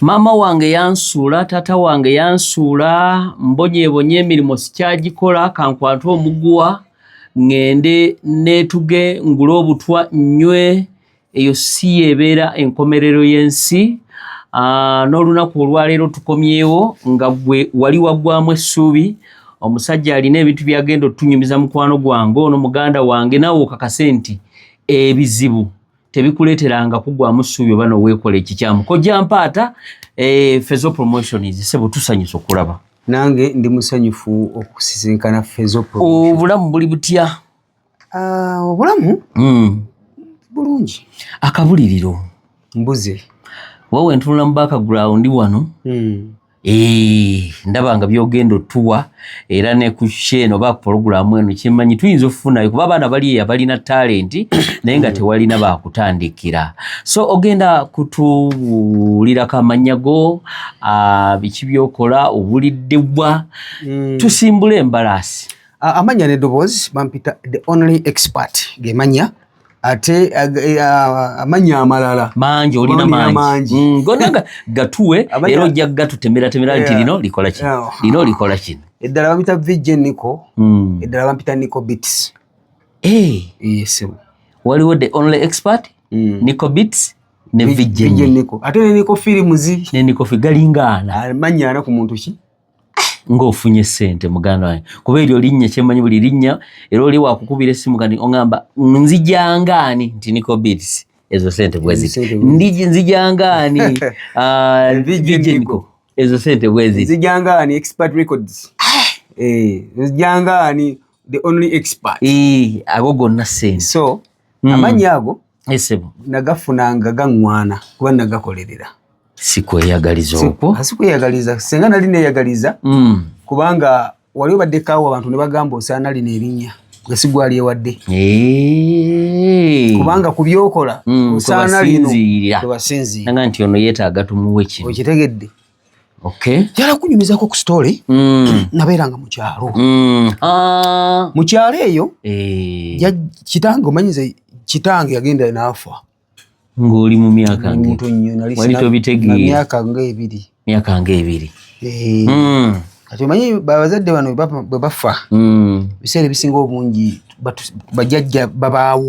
Mama wange yansuula, tata wange yansuula, mbonyeebonye emirimu sikyagikola, kankwate omuguwa ngende neetuge ngule obutwa nnywe, eyo si yeebeera enkomerero y'ensi. N'olunaku olwaleero tukomyewo nga gwe wali waggwamu essuubi, omusajja alina ebintu byagenda otunyumiza mukwano gwange ono muganda wange, naawe okakase nti ebizibu tebikuleeteranga kuggwamu essuubi oba noweekola ekikyamu. Kojja Mpaata, Fezo Promotions, sebo tusanyusa okulaba. Nange ndi musanyufu okusisinkana Fezo Promotions. Obulamu buli butya? Obulamu? Bulungi. Akabuliriro. Mbuze. Wowe ntunula mu background wano. Ndaba nga byogenda otuwa era ne ku sheno ba program eno kimanyi tuyinza okufunayo kuba abaana bali abalina talent naye nga tewalina bakutandikira. So ogenda kutulira kamanya go biki byokola obuliddebwa tusimbule embalasi. Amanya ne dobozi bampita the only expert gemanya ate amanya amalala manji olina manji gonanga gatuwe era ojja gatutemera nti lino likola ki lino likola kino. Eddala bampita Vision Nico, eddala bampita Nico Beats. Yes. Waliwo the only expert Nico Beats ne Vision Nico. Ate ne Nico Films ne Nico Figalingana amanya ana ku muntu ki ng'ofunye ssente muganda wange kuba eryo linnya kyemanyi buli linnya era oli wakukubira essimu kati ongamba nzijangaani nti Nico Beats ezo ssente bweziti nzijangaani Vision Nico ezo ssente bweziti nzijangaani Expert Records nzijangaani the only expert ago gonna ssente. So amannya ago esebo nagafunanga gaŋŋwana kuba nagakolerera. Sikweyagaliza okwo? Sikweyagaliza, senga nali neeyagaliza kubanga waliwo baddekaawo abantu ne bagamba osaana lino erinnya nga sigwali ewadde. Kubanga ku byokola osaana lino tebasinziira. Nanga nti ono yeetaaga tumuwe kino. Okitegedde? Okay. Jala kunyumizako ku story nabeeranga mu kyalo. Mu kyalo eyo kitange omanyize kitange yagenda n'afa. Ng'oli mu myaka nge wali tobitegeera myaka ng'ebiri kati omanyi babazadde bano bwe bafa biseera ebisinga obungi bajjajja babaawo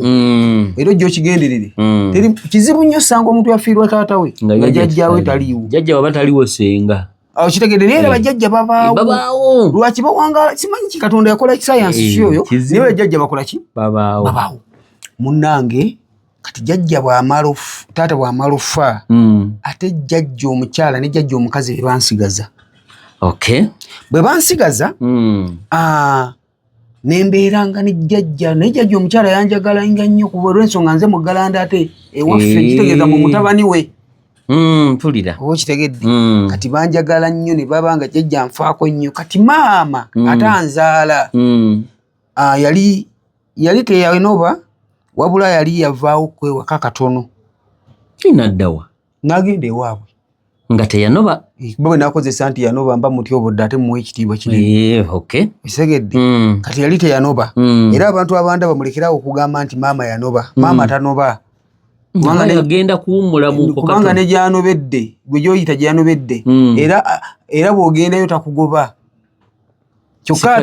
era ojja okigenderere teri kizibu nnyo osanga omuntu yafiirwa taata we nga jjajjaawe taliiwo jjajja waba taliwo senga kitegedde era bajjajja babaawo lwaki bawanga simanyi ki Katonda yakola science kyoyo naye bajjajja bakola ki babaawo munnange kati jjajja bw'amala taata bw'amala offa ate jjajja omukyala ne jjajja omukazi be bansigaza. Bwe bansigaza ne mbeeranga ne jjajja naye jjajja omukyala yanjagala nnyo kuba olw'ensonga nze mu Galanda ate ewaffe kitegeeza mu mutabani we. Mpulira oba kitegedde kati banjagala nnyo ne baba nga jjajja nfaako nnyo kati maama ate anzaala yali teyanoba wabula yali yavaawo kwewaka katono. Naddawa n'agenda ewaabwe nga teyanoba kuba bwe nakozesa nti yanoba mba muti obudde ate muwe ekitiibwa kinene. Esegedde kati yali teyanoba era abantu abanda bamulekerawo okugamba nti maama yanoba. Maama tanoba agenda kuwummula kubanga ne gyanobedde gwe gyoyita gyanobedde era bw'ogendayo takugoba kyokka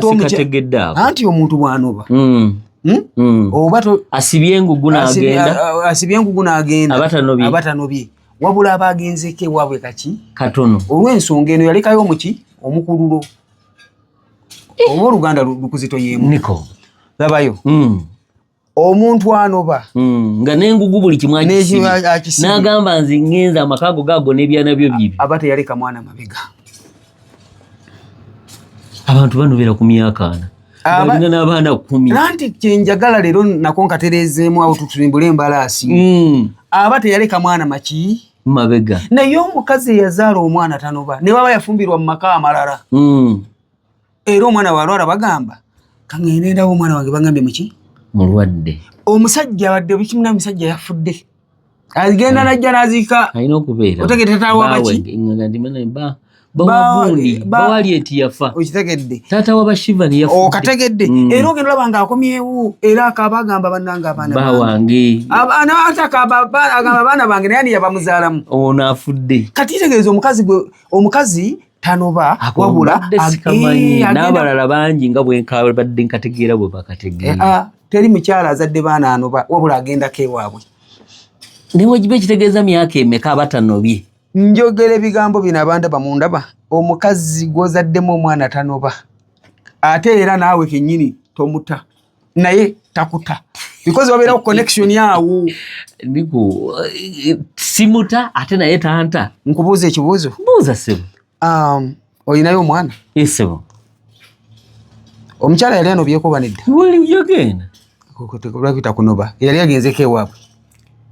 anti omuntu bw'anoba oba asibye engugu n'agenda abatanobye wabula abagenzeeko ewaabwe katono olw'ensonga eno yalekayo omuki omukululo oba oluganda lukuzitoyeemu Niko labayo omuntu anoba nga n'engugu buli kimu n'agamba nze ngenza amakaago gaago n'ebyana byo bibi aba teyaleka mwana mabega. Abantu banobera ku myaka ana balina n'abaana 10 nanti kyenjagala leero nako nkatereezeemu awo tutulimbule embalaasi aba teyaleka mwana maki mabega naye omukazi eyazaala omwana tanoba ne baba yafumbirwa mu maka amalala era omwana walwala bagamba kaŋŋendendawo omwana wange bagambye muki mulwadde. Omusajja abadde bikimuna omusajja yafudde agenda najja n'aziika alina okubeera otegete tatawa baki bawabundi bawali eti yafa okitegedde tata wa Bashiva ni yafa okategedde era ogenda olabanga akomyewo era akabagamba bannanga abaana bawange abaana agamba baana bange naye ani yabamuzaalamu ono afudde kati kitegeeza omukazi tanoba wabula n'abalala bangi nga bwenkabadde nkategeera bwe bakategeera teri mukyala azadde baana anoba wabula agendako ewaabwe newajiba ekitegeeza myaka emeka abatanobye njogera ebigambo bino abantu bamundaba omukazi gwozaddemu omwana tanoba ate era naawe kennyini tomuta naye takuta because wabeerawo connection yawo niku simuta ate naye tanta nkubuuza ekibuuzo buuza sebo olinayo omwana sebo omukyala yali anobyeko banedda wali yagenda lwakita kunoba yali agenzeko ewaabwe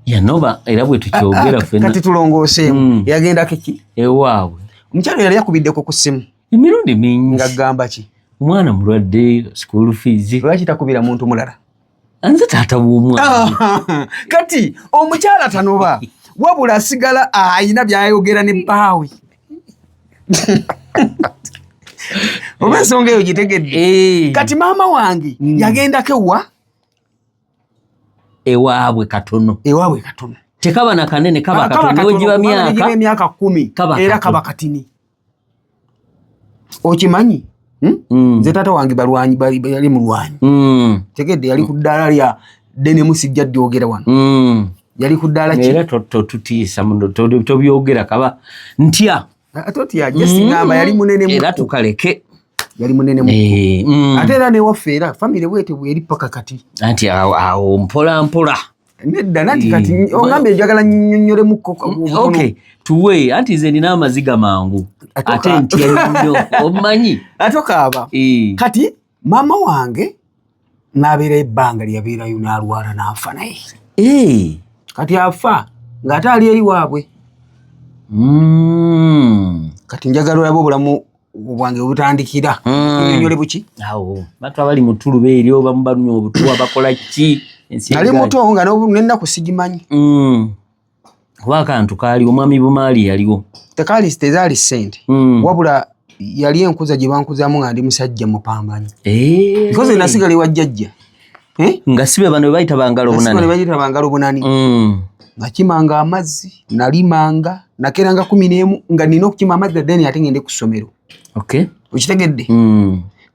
yanoba era bwe tukyogera ffenna kati tulongooseemu yagendako ki ewaabwe omukyala yali yakubiddeko ku ssimu emirundi mingi nga gamba ki omwana mulwadde school fees lwaki takubira muntu mulala nze taata w'omwana kati omukyala tanoba wabula asigala ayina byayogera ne bbaawe oba ensonga eyo gitegedde kati maama wange yagendako ewa ewaabwe katono tekaba na kanene kaba katono ogiba myaka 10 era kaba katini okimanyi nze taata wange balwanyi yali mulwanyi tegedde yali ku ddaala lya denemu sijja dyogera wano yali ku ddaala ki era totutiisa tobyogera kaba ntya atotya jesingamba yali munene era tukaleke yali munene ate era newaffe era famire bwete bweri paka kati anti awo mpola mpola nedda nanti kati ongambe njagala nnyonnyolemuko okay tuwe anti nze nina amaziga mangu ate ntya nnyo omanyi atokaaba kati maama wange n'abeera ebbanga lyabeerayo n'alwala n'afa naye kati afa ng'ate ali eri waabwe kati njagala olabe obulamu bwange butandikira nnyonyole buki awo bantu abali mu ttuluba eri oba mubalunya obutuwa bakola ki nali muto nga nennaku sigimanyi kuba akantu kaali omwami bumaali yaliwo tezaali ssente wabula yali enkuza gye bankuzaamu nga ndi musajja mupambanyi because nasigala ewa jjajja nga sibe bano bwe bayita bangalo bunani nakimanga amazzi nalimanga nakeranga 11 nga nina okukima amazzi then ate ngende ku ssomero okitegedde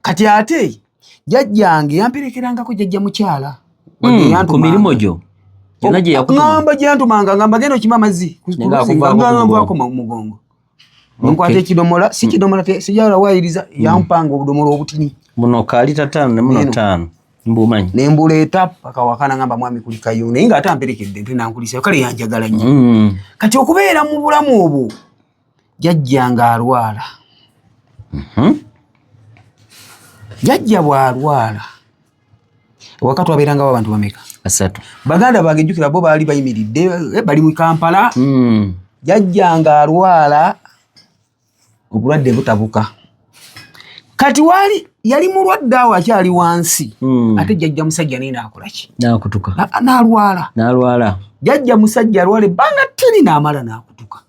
kati ate jjajjange yamperekerangako jjajja mukyala ku mirimu gyo ngamba gyantumanga ngamba genda okima amazzi ngambako mugongo nkwata ekidomola si kidomola sijala wayiriza yampanga obudomola obutini muno kalita 5 ne muno 5 mbumanyi nembuleeta paka wakana ngamba mwami kulikayo naye nga ate amperekedde nte nankulisa kale yanjagala nnyo kati okubeera mu bulamu obwo jjajjanga alwala jjajja bw'alwala wakati wabeerangawo abantu bameka 3 baganda bange njukira bo baali bayimiridde bali mu Kampala jjajjanga alwala obulwadde butabuka kati wali yali mulwadde awo akyali wansi ate jjajja musajja naye naakolaki nakutuka n'alwala jjajja musajja alwala ebbanga ttini n'amala n'akutuka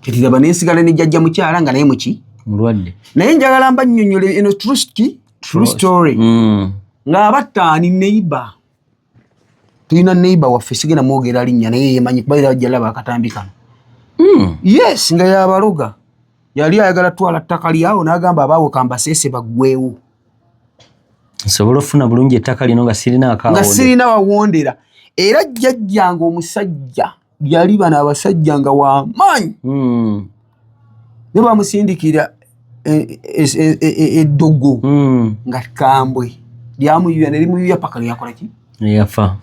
ketiraba neesigala ne jjajja mukyala nga naye muki mulwadde naye njagala mba nnyonnyole eno true story ng'abattaani neighbor tulina neighbor waffe sigenda mwogera linnya naye yemanyi kuba era wajja laba akatambi kano yes nga yabaloga yali ayagala twala ttaka lyawo n'agamba abaawo kambaseese baggwewo nsobola ofuna bulungi ettaka lino nga sirina wawondera era jjajjanga omusajja yali bano abasajja nga wamaanyi ne bamusindikira eddogo nga kambwe lyamuyuya ne limuyuya paka lyakola ki yafa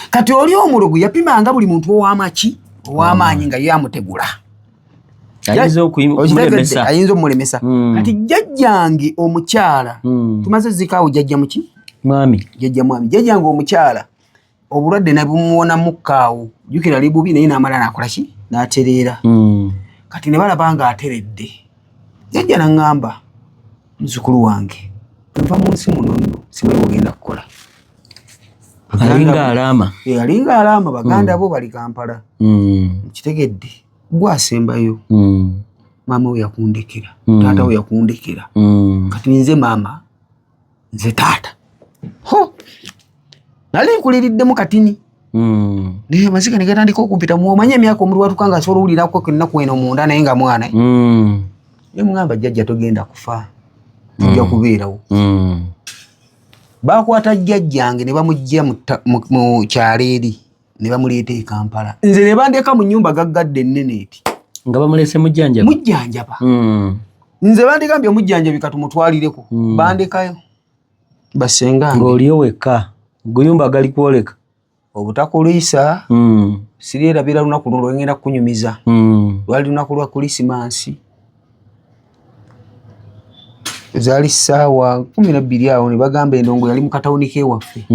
kati oli omulogo yapimanga buli muntu ow'amaanyi nga yamutegula ayinza okumulemesa kati jjajjange omukyala tumaze zikaawo jjajja muki jjajja mwami jjajjange omukyala obulwadde nabumuwonamukaawo jukira ali bubi naye n'amala n'akola ki n'atereera kati ne balaba nga ateredde jjajja n'aŋŋamba muzukulu wange nva mu nsi muno nno simanyi ogenda kukola alinga alaama baganda bo bali Kampala kitegedde gwasembayo mama we yakundekera taata we yakundekera kati nze mama nze taata nali nkuliiriddemu katini naye amazika ne gatandika okumpita muomanye emyaka omulwa tukanga asobola owulirako ennaku eno munda naye nga mwana ne mugamba jjajja togenda kufa tujja kubeerawo bakwata jjajjange ne bamujja mu kyalo eri ne bamuleeta e Kampala nze ne bandeeka mu nnyumba gaggadde ennene eti nga bamulese mujjanjaba nze bandigambye mujjanjabi katumutwalireko bandekayo basengange ng'oliyo wekka guyumba gali kwoleka obutakuliisa siryerabira lunaku luno lwengenda kukunyumiza lwali lunaku lwa Krisimansi zaali ssaawa 12 awo ne bagamba endongo yali mu katawuni k'ewaffe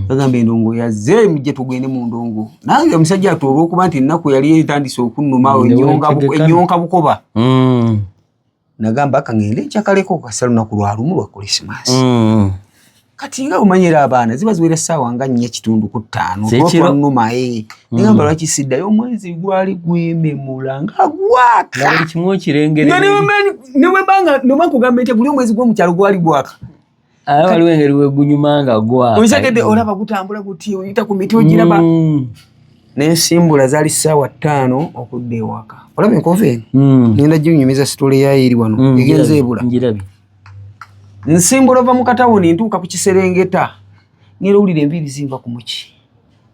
bagamba endongo yazze mujje tugende mu ndongo nange omusajja ati olw'okuba nti ennaku yali etandise okunnuma ennyonka bukoba nagamba akangende ekyakaleko kasa lunaku lwa lumu lwa Krisimansi kati nga omanyira abaana ziba ziwera ssaawa nga 4:45 olwannuma negamba lwaki siddayo omwezi gwali gwememula nga gwaka kimu okirengere neba nkugamba nti buli omwezi gw'omukyalo gwali gwaka waliwo engeri wegunyuma nga gwaka omusagedde olaba gutambula guti oyita ku miti ogiraba nensimbula zaali ssaawa 5 okudda ewaka olaba enkova eno ngenda ginyumiza sitole yayo eri wano egenza ebula nsimbula ova mu katawuni ntuuka ku Kiserengeta ngera owulira enviiri zinva ku muki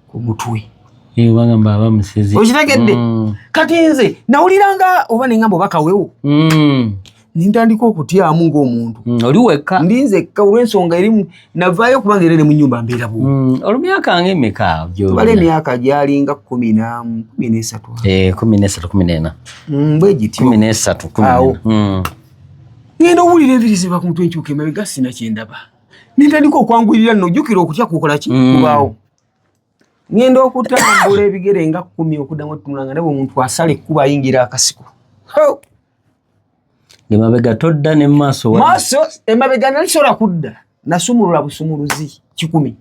ku mutwe bagamba aba musezi okitegedde kati nze nawuliranga oba nengamba oba kawewo nintandika okutyamu ng'omuntu oli wekka ndi nzekka olw'ensonga erimu navaayo kubanga era ne mu nnyumba mbeera bu olumyaka ng'emeka bala emyaka gyalinga 13 bwe gityo 13 ngenda owulira enviiri ziva ku mutwe enkyuka emabega sina kyendaba nintandika okwanguyirira nno ojjukira okutya kukola ki kubaawo ngenda okutambula ebigere nga 10 okuddamu otunulanga naye omuntu asala ekkuba ayingira akasiko emabega todda ne maaso emabega nalisobola kudda nasumulula busumuluzi 10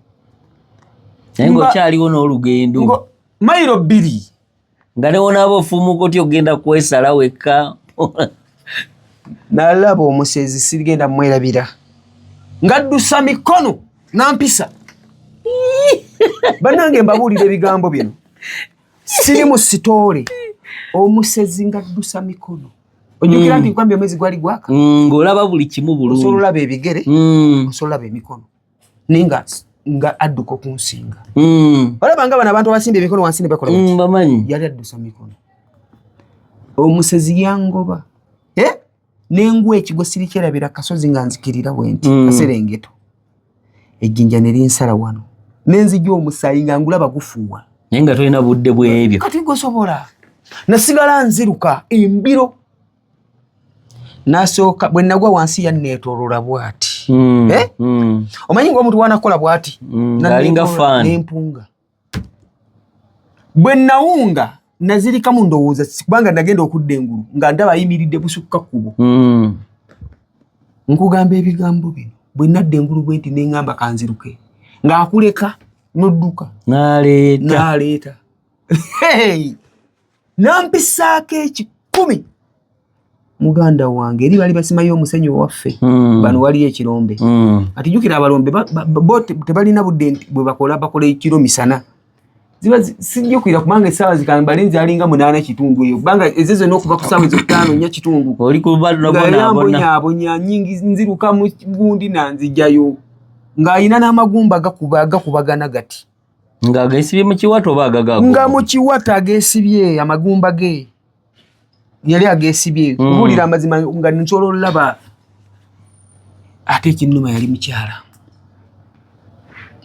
naye ng'okyaliwo n'olugendo mayiro 2 nga newonaaba ofumuuka oti ogenda kwesala wekka nalaba omusezi sirigenda mwerabira ngaddusa mikono nampisa bannange mbabuulira ebigambo bino siri mu sitoole omusezi ngaddusa mikono ojjukira nti nkwambye omwezi gwali gwaka ng'olaba buli kimu bulungi osobola olaba ebigere osobola olaba emikono ninga nga adduka okunsinga olaba nga bano abantu abasimba emikono wansi ne bakola bamanyi yali addusa mikono omusezi yangoba n'engwa ekigo siri kyerabira kasozi nga nzikirira bwenti Kaserengeto ejjinja ne linsala wano n'enzijja omusaayi nga ngulaba gufuuwa naye nga tolina budde bw'ebyo kati gosobola nasigala nziruka embiro nasooka bwe nagwa wansi yanneetoolola bw'ati omanyi ng'omuntu wanakola bw'ati alinga faani n'empunga bwe nawunga nazirikamu ndowooza kubanga nagenda okudda engulu nga ndaba ayimiridde busukka kkubo nkugamba ebigambo bino bwe nadda engulu bwe nti neŋŋamba kanziruke ng'akuleka n'odduka n'aleeta nampisaako 10 muganda wange eri bali basimayo omusenyu owaffe bano waliyo ekirombe ati jjukira abalombe bo tebalina budde nti bwe bakola ekiro misana ziba sijjukira kubanga essaawa zikambale nzalinga 8 kitundu eyo kubanga ezo zonna okuva ku ssaawa ezo 5 4 kitundu oli kubonaabonya nyingi nziruka mu gundi nanzijayo ng'ayina n'amagumba gakubagana gati ng'ageesibye mu kiwato oba agagago nga mu kiwato ageesibye amagumba ge yali ageesibye kubuulira amazima nga nsobola olaba ate ekinnuma yali mukyala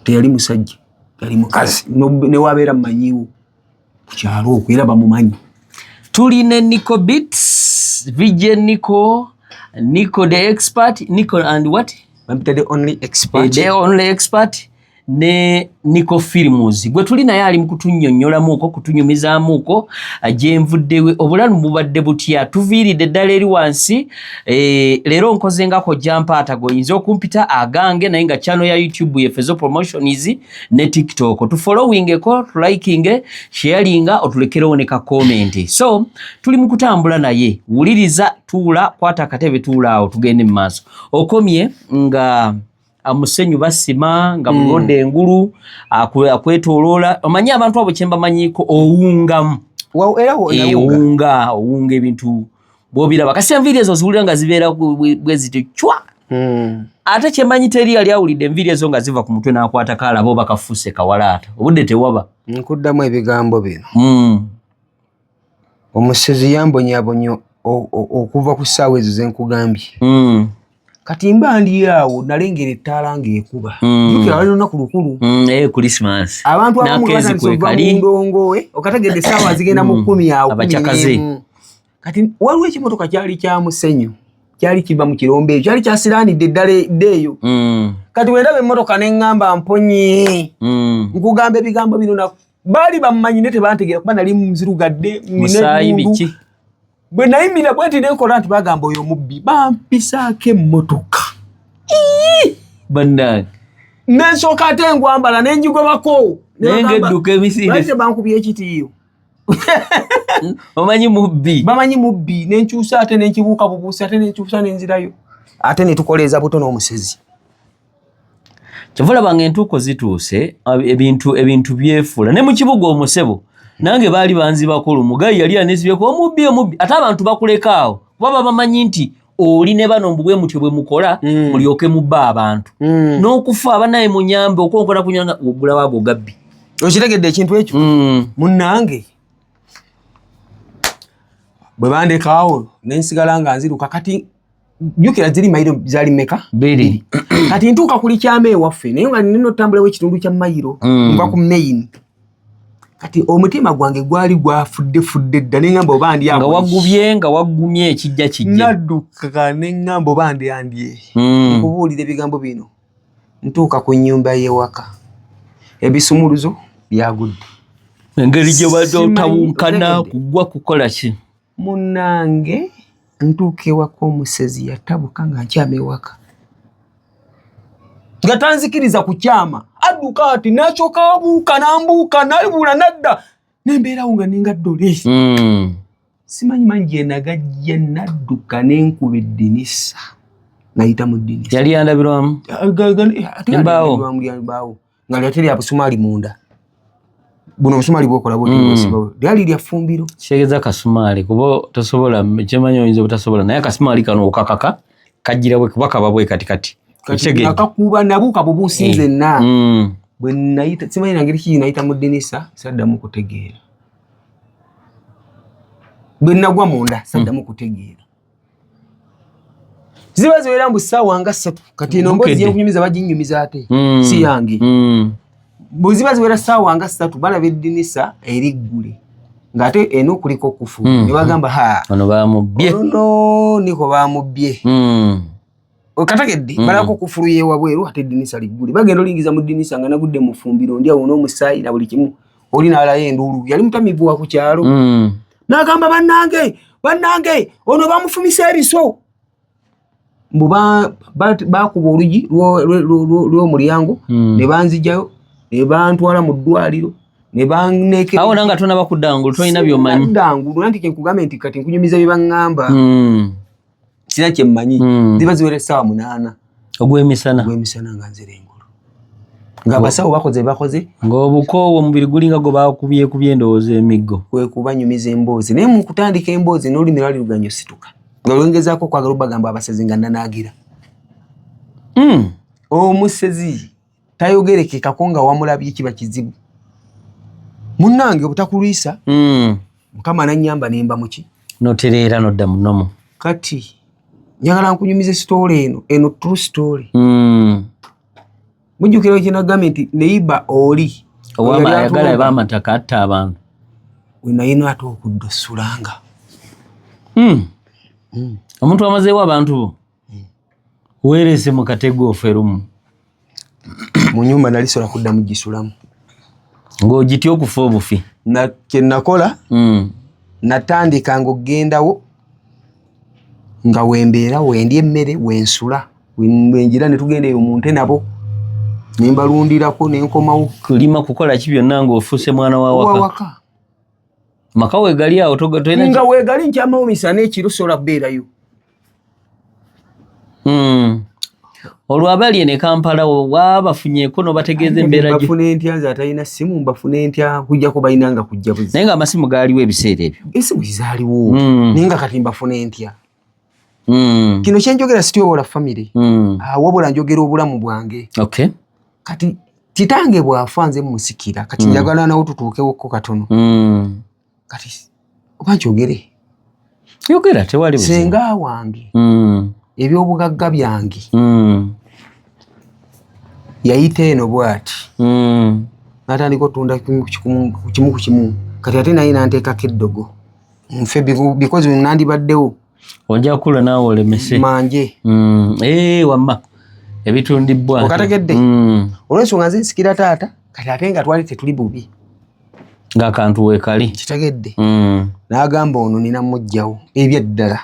teyali musajja yali mukazi newabeera mumanyiwo ku kyalo okwo era bamumanyi tuli ne Nico Beats VJ Nico the expert Nico and what the only expert ne Nico Films gwe tuli naye ali mukutunnyonnyolamuuko kutunyumizaamuuko gyenvuddewe obulamu bubadde butya tuviiridde eddala eri wansi leero nkoze nga kojja mpaata goyinza okumpita agange naye nga channel ya YouTube yefezo promotions ne TikTok tufollowingeko tulikinge sharinga otulekerewo ne ka comment so tuli mukutambula naye wuliriza tuula kwata akatebe tuula awo tugende mu maaso okomye nga amusenyu basima nga mulonde engulu akwetoloola omanyi abantu abo kyemba manyiko owungamu owunga ebintu bw'obiraba kasi enviiri ezo ziwulira nga zibeera bwe zityo chwa ate kyemanyi teri yali awulidde enviiri ezo nga ziva ku mutwe n'akwata kaalaba oba kafuuse kawalaata obudde tewaba nkuddamu ebigambo bino omusezi yambonyabonyo okuva ku ssaawa ezo ze nkugambye kati mba ndi awo nalengera ettaala ng'ekuba jukira wali lunaku lukulu Christmas abantu abamu batandika mu ndongo okategedde essaawa zigenda mu 10 awo abacakaze kati waliwo ekimotoka kyali kya musenyu kyali kiva mu kirombe ekyo kyali kyasiraanidde eddala eddeeyo kati wendaba emmotoka ne ŋŋamba mponye nkugamba ebigambo bino baali bammanyi ne tebantegeera kuba nali muzirugadde musaayi biki bwe nayimirira bwe nti nenkola nti bagamba oyo mubbi bampisaako emmotoka bannange nensooka ate engwambala nenjigobako nengedduka emisinde bankubye ekitiiyo omanyi mubbi bamanyi mubbi nenkyusa ate nenkibuuka bubuusi ate nenkyusa nenzirayo ate netukoleeza buto n'omusezi kyovula bange entuuko zituuse ebintu byefuula ne mu kibuga omusebo nange baali banzibako olumugayi yali anezibyeko omubbi ate abantu bakulekaawo kuba bamanyi nti oli ne bano mbubwe mutyo bwe mukola mulyoke mubba abantu n'okufa abanaye munyambe okonkola kunyanga ogula waabo gabbi okitegedde ekintu ekyo munnange bwe bandekaawo nensigala nga nziruka kati jukira ziri mayiro zali meka beri kati ntuuka kuli kyama ewaffe naye nga nino tambula w'ekitundu kya mayiro nva ku main kati omutima gwange gwali gwafudde dda neŋŋamba oba ndi nga waggumye ekijja nadduka neŋŋamba oba ndi nkubuulira ebigambo bino ntuuka ku nnyumba y'ewaka ebisumuluzo byagudde engeri gye badde otawunkana kugwa kukola ki munnange ntuuka ewaka omusezi yatabuka nga nkyama ewaka nga tanzikiriza kukyama adduka ati nakyoka abuuka nambuuka nalibuula nadda nembeerawo nga ninga ddole simanyi gye nagajja nadduka nenkuba eddinisa nayita mu ddinisa yali yandabirwamu embaawo nga lyateri abusumaali munda buno obusumaali bwokola lyali lya ffumbiro kitegeeza kasumaali kuba tosobola kyemanyi oyinza obutasobola naye akasumaali kano okakaka kajjira bwe kuba kaba bwe katikati akakuba nabuuka bubuusi nzenna bwe nayita simanyi nangeri kiki nayita mu ddinisa saddamu kutegeera bwe nagwa munda saddamu kutegeera ziba ziwera mbu ssaawa nga 3 kati eno mboozi yenkunyumiza baginyumiza ate si yange bwe ziba ziwera ssaawa nga 3 balaba eddinisa eriggule ng'ate eno kuliko kufu ne bagamba ono bamubbye ono niko bamubbye okategedde balako kufuru yewabweru ate eddinisa liggule bagenda olingiza mu ddinisa nga nagudde mu ffumbiro ndi awo n'omusaayi na buli kimu oli n'alayo enduulu yali mutamivu wa ku kyalo n'agamba bannange ono bamufumisa ebiso mbu bakuba olugi lw'omulyango ne banzijayo ne bantwala mu ddwaliro ne baneke awo nanga tona bakuddangulu tolina by'omanyi ddangulu nanti kenkugambe nti kati nkunyumiza bye baŋŋamba sina kyemmanyi ziba ziwera essaawa 8 ogw'emisana nga nzira engulu ng'abasawo bakoze ng'obukoowo omubiri gulinga gwe bakubyekubye endowooza emiggo kwe kubanyumiza emboozi naye mu kutandika emboozi n'olulimi lwali luganyo situka nga lwengezaako okwagala obagamba abasezi nga nanaagira omusezi tayogerekekako nga wamulabye kiba kizibu munnange obutakulwisa mukama nannyamba nemba muki notereera nodda munomo kati njagala nkunyumiza story eno true story mujjukira kyenagambe nti neiba oli ayagala b'amataka atta abantu wenayina ate okudda osulanga omuntu amazeewo abantu bo weerese mu katego oferumu mu nyumba nali sola kudda mu gisulamu ng'ogitya okufa obufi na kyenakola natandika ng'ogendawo nga wembeera wendi emmere wensula wenjira ne tugenda eyo mu nte nabo nembalundirako nenkomawo kulima kukola ki byonna ng'ofuuse mwana wa waka maka wegali awo tolina nga wegali nkyamawo misana ekiro sola beerayo olwo abali ne Kampala wabafunyeeko n'obategeeza embeera gye bafune ntya nze atalina ssimu mbafune ntya kujjako balinanga kujja buzi naye nga amasimu gaaliwo ebiseera ebyo essimu zizaaliwo naye nga kati mbafune ntya kino kyenjogera sityobola famire wabula njogera obulamu bwange kati kitange bwafa nze musikira kati njagala nawo tutuukewoko katono kati oba nkyogere yogera tewali senga wange ebyobugagga byange yayita eno bwati natandika otunda kimu ku kimu kati ate naye nanteekako eddogo nfe because nandibaddewo ojja kula naawe olemese manje wamma ebitundibwa okategedde olw'ensonga nze nsikira taata kati ate nga twali tetuli bubi ng'akantu weekali kitegedde n'agamba ono nina mujjawo ebyeddala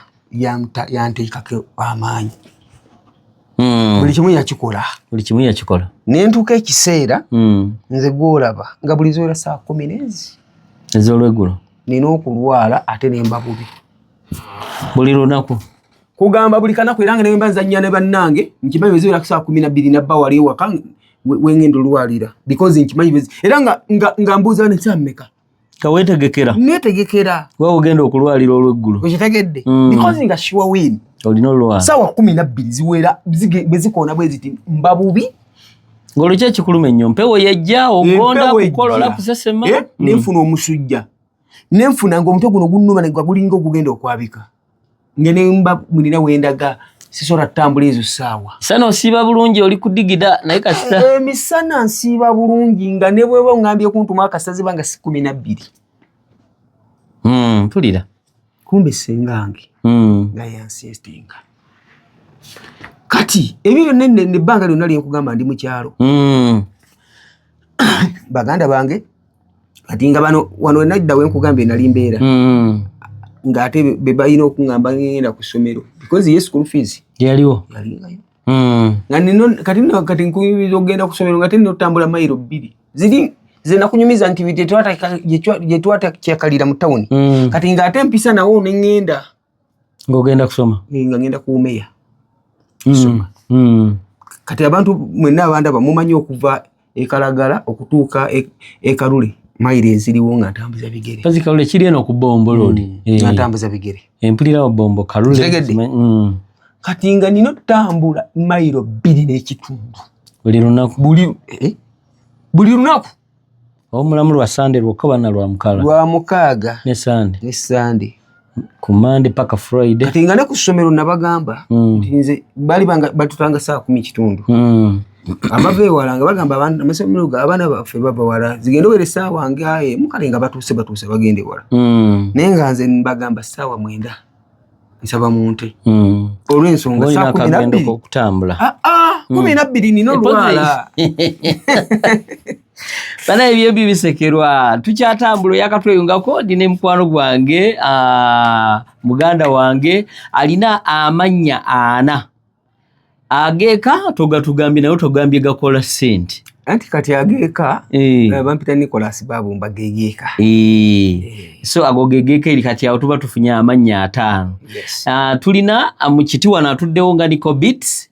yanteekako amaanyi buli kimu yakikola nentuuka ekiseera nze gwolaba nga buli zoera saa 10 ez'olweggulo nina okulwala ate nemba bubi buli lunaku kugamba buli kanaku era nga nemba nzannya ne bannange nkimanyi beziwera saa 12 nabba wali ewaka wengenda olwalira because nkimanyi era nga mbuuza ne sammeka kaweetegekera netegekera wa ogenda okulwalira olweggulo okitegedde because nga shiwa win olina olwala sawa 12 ziwera bezikoona bweziti mba bubi ng'olwo ekikuluma ennyo mpewo yejja ogonda kukolola kusesema nenfuna omusujja nenfuna ng'omutwe guno gunnuma ne gulinga ogugenda okwabika ngenemba mulina wendaga sisola ttambula ezo ssaawa sana osiiba bulungi oli ku digida naye kasita emisana nsiiba bulungi nga ne bweba ongambye kuntuma akasazi banga si 12 tulira kumbe sengange nga yansestinga kati ebyo byonna nebbanga lyonna lyenkugamba ndi mukyalo baganda bange kati nga wano nadda wenkugambye nali mbeera ng'ate bebalina okuŋŋamba ngenda ku ssomero because ye school fees yalingayo nga kati nkuyinza okugenda ku ssomero nga tenina otambula mayiro 2 ziri ze nakunyumiza nti gye twatakyalira mu tawuni kati ng'ate mpisa nawo neŋŋenda ng'ogenda kusoma nga ngenda kuumeya kusoma kati abantu mwenna abandaba mumanyi okuva ekalagala okutuuka ekalule mayiro eziriwo nga ntambuza bigere kazi kalule kiri eno ku bombo lodi nga ntambuza bigere empulirawo bombo kalule kati nga nina otambula mayiro 2 n'ekitundu buli lunaku buli lunaku omulamu lwa sande lwokka bana lwa mukala lwa mukaaga ne sande ku Monday paka Friday kati nga ne ku ssomero nabagamba nti nze bali batutanga saa 10 kitundu abava ewala nga bagamba amasomero abaana baffe bava wala zigenda owere essaawa ngaye mukale nga batuuse bagende wala naye nga nze mbagamba ssaawa 9 nsaba mu nte olw'ensonga saa 12 okutambula 12 nina olwala bana ebyo bisekerwa tukyatambula yakatweyungako ndi ne mukwano gwange muganda wange alina amannya 4 ageeka togatugambye nayo togambye gakola ssente anti kati ageeka bampita Nicholas Babumba gegeeka so ago gegeeka eri kati awo tuba tufunye amannya 5 tulina mu kiti wano atuddewo nga Nico Beats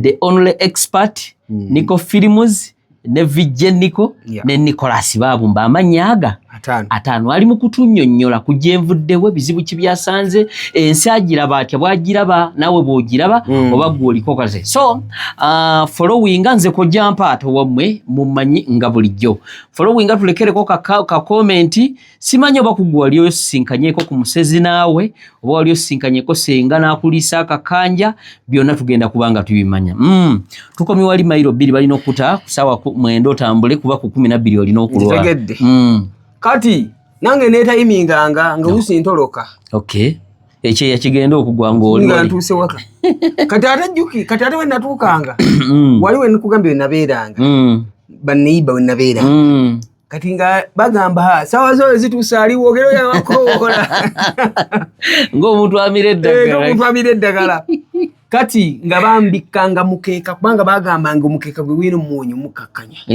the only expert Nico Films ne Vigenico ne Nicholas Babumba amannya aga 5 ali mu kutunnyonnyola ku gyenvuddewo bizibu kibyasanze ensi agiraba atya bwagiraba nawe bwogiraba oba gwoliko kaze so following nze ko jampaata wammwe mumanyi nga bulijjo following tulekereko ka comment simanyi oba kugwa aliyo sinkanyeko ku musezi naawe oba aliyo sinkanyeko senga nakulisa akakanja byonna tugenda kubanga tubimanya tukomi wali mayiro 2 balina okuta kusawa mwendo tambule kuba ku 12 olina okulwa kati nange neetayiminganga nga usintoloka ekyeya kigenda okugwa ng'oli nga ntuuse waka kati ate we natuukanga wali we nikugambye we nabeeranga baneiba we nabeeranga kati nga bagamba sawa zo zituusa aliwo ogero yawakoola ng'omuntu amira eddagala kati nga bambikanga mukeeka kubanga bagambanga omukeeka gwe wino muwonyo mukakkanya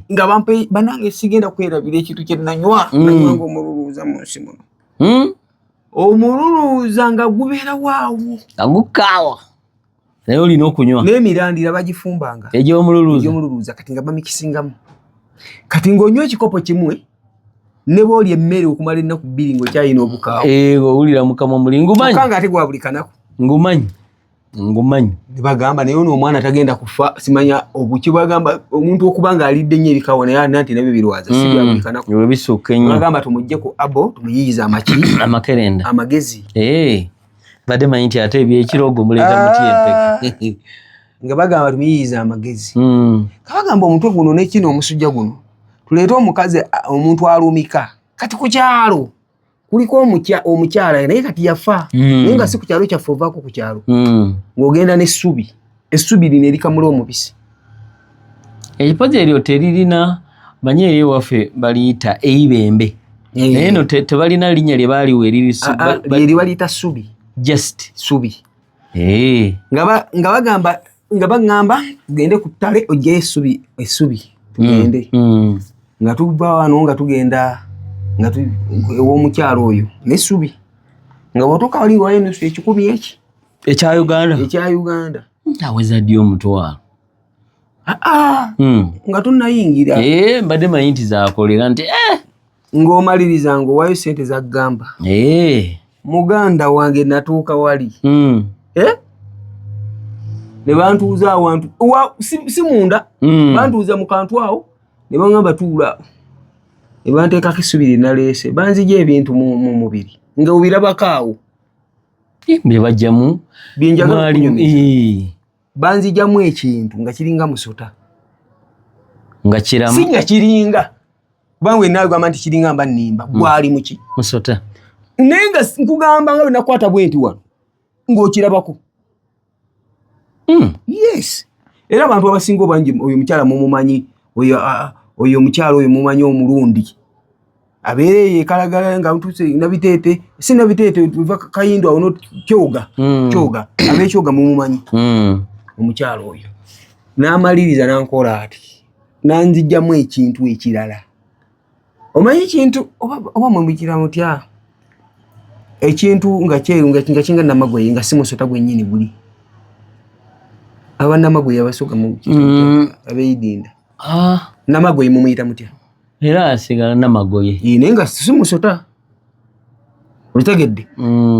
nga bampe banange sigenda kwerabira ekintu kye nanywa ng'omululuuza mu nsi muno omululuuza nga gubeera waawo agukaawa naye olina okunywa n'emirandira bagifumbanga egy'omululuuza kati nga bamikisingamu kati ng'onywa ekikopo kimwe ne boolya emmere okumala ennaku 2 ng'okyalina obukaawa owulira mukama muli ngumanyikanga ate gwa buli kanaku ngumanyi nebagamba naye ono omwana tagenda kufa simanya obuki bagamba omuntu okubanga alidde nnyo ebikaawa naye alina nti nabyo birwaza si bya buli kanaku ebisukka ennyo bagamba tumuggyeko abo tumuyiyiza amakerenda amagezi badde manyi nti ate ebyekirogo muleeta muti empeke nga bagamba tumuyiyiza amagezi kabagamba omutwe guno n'ekino omusujja guno tuleete omukazi omuntu alumika kati ku kyalo kuliko omukyala naye kati yafa naye nga si ku kyalo kyaffe ovaako ku kyalo ng'ogenda n'essubi lino erikamula omubisi ekipozi eryo teririna manyi eri ewaffe baliyita eibembe naye eno tebalina linnya lye baaliwo eri baliyita ssubi just ssubi nga bagamba nga baŋŋamba tugende ku ttale ojjayo essubi tugende nga tuva wano nga tugenda nga ew'omukyalo oyo n'essubi nga bw'otuuka wali wayo nusu ekikumi eki ekya Uganda aweza ddi omutwalo nga tunnayingira mbadde manyi nti zakolera nti ng'omaliriza ng'owaayo ssente zaggamba muganda wange natuuka wali ne bantuuza awantu si munda bantuuza mu kantu awo ne baŋŋamba tuula ne banteekako essubi lye naleese banzija ebintu mu mubiri nga obirabako awo bye bajjamu byenjagala okunyumiza banzijamu ekintu nga kiringa musota nga kiramu si nga kiringa banwe nagamba nti kiringa mba nnimba gwali muki musota naye nga nkugamba nga bwe nakwata bwenti wano ng'okirabako yes era abantu abasinga obangi oyo omukyala mumumanyi oyo omukyala oyo mumanyi omulundi abeere yekalagala nga mutuse nabiteete si nabiteete tuva kayindo awo kyoga ab'ekyoga mumumanyi omukyala oyo n'amaliriza n'ankola ati nanzijjamu ekintu ekirala omanyi ekintu oba mwemwikira mutya ekintu nga kyeru nga kinga namagweye nga si musota gwennyini guli abanamagweye abasooka mu abeidinda namagweye mumuyita mutya era asigala namagoye naye nga si musota okitegedde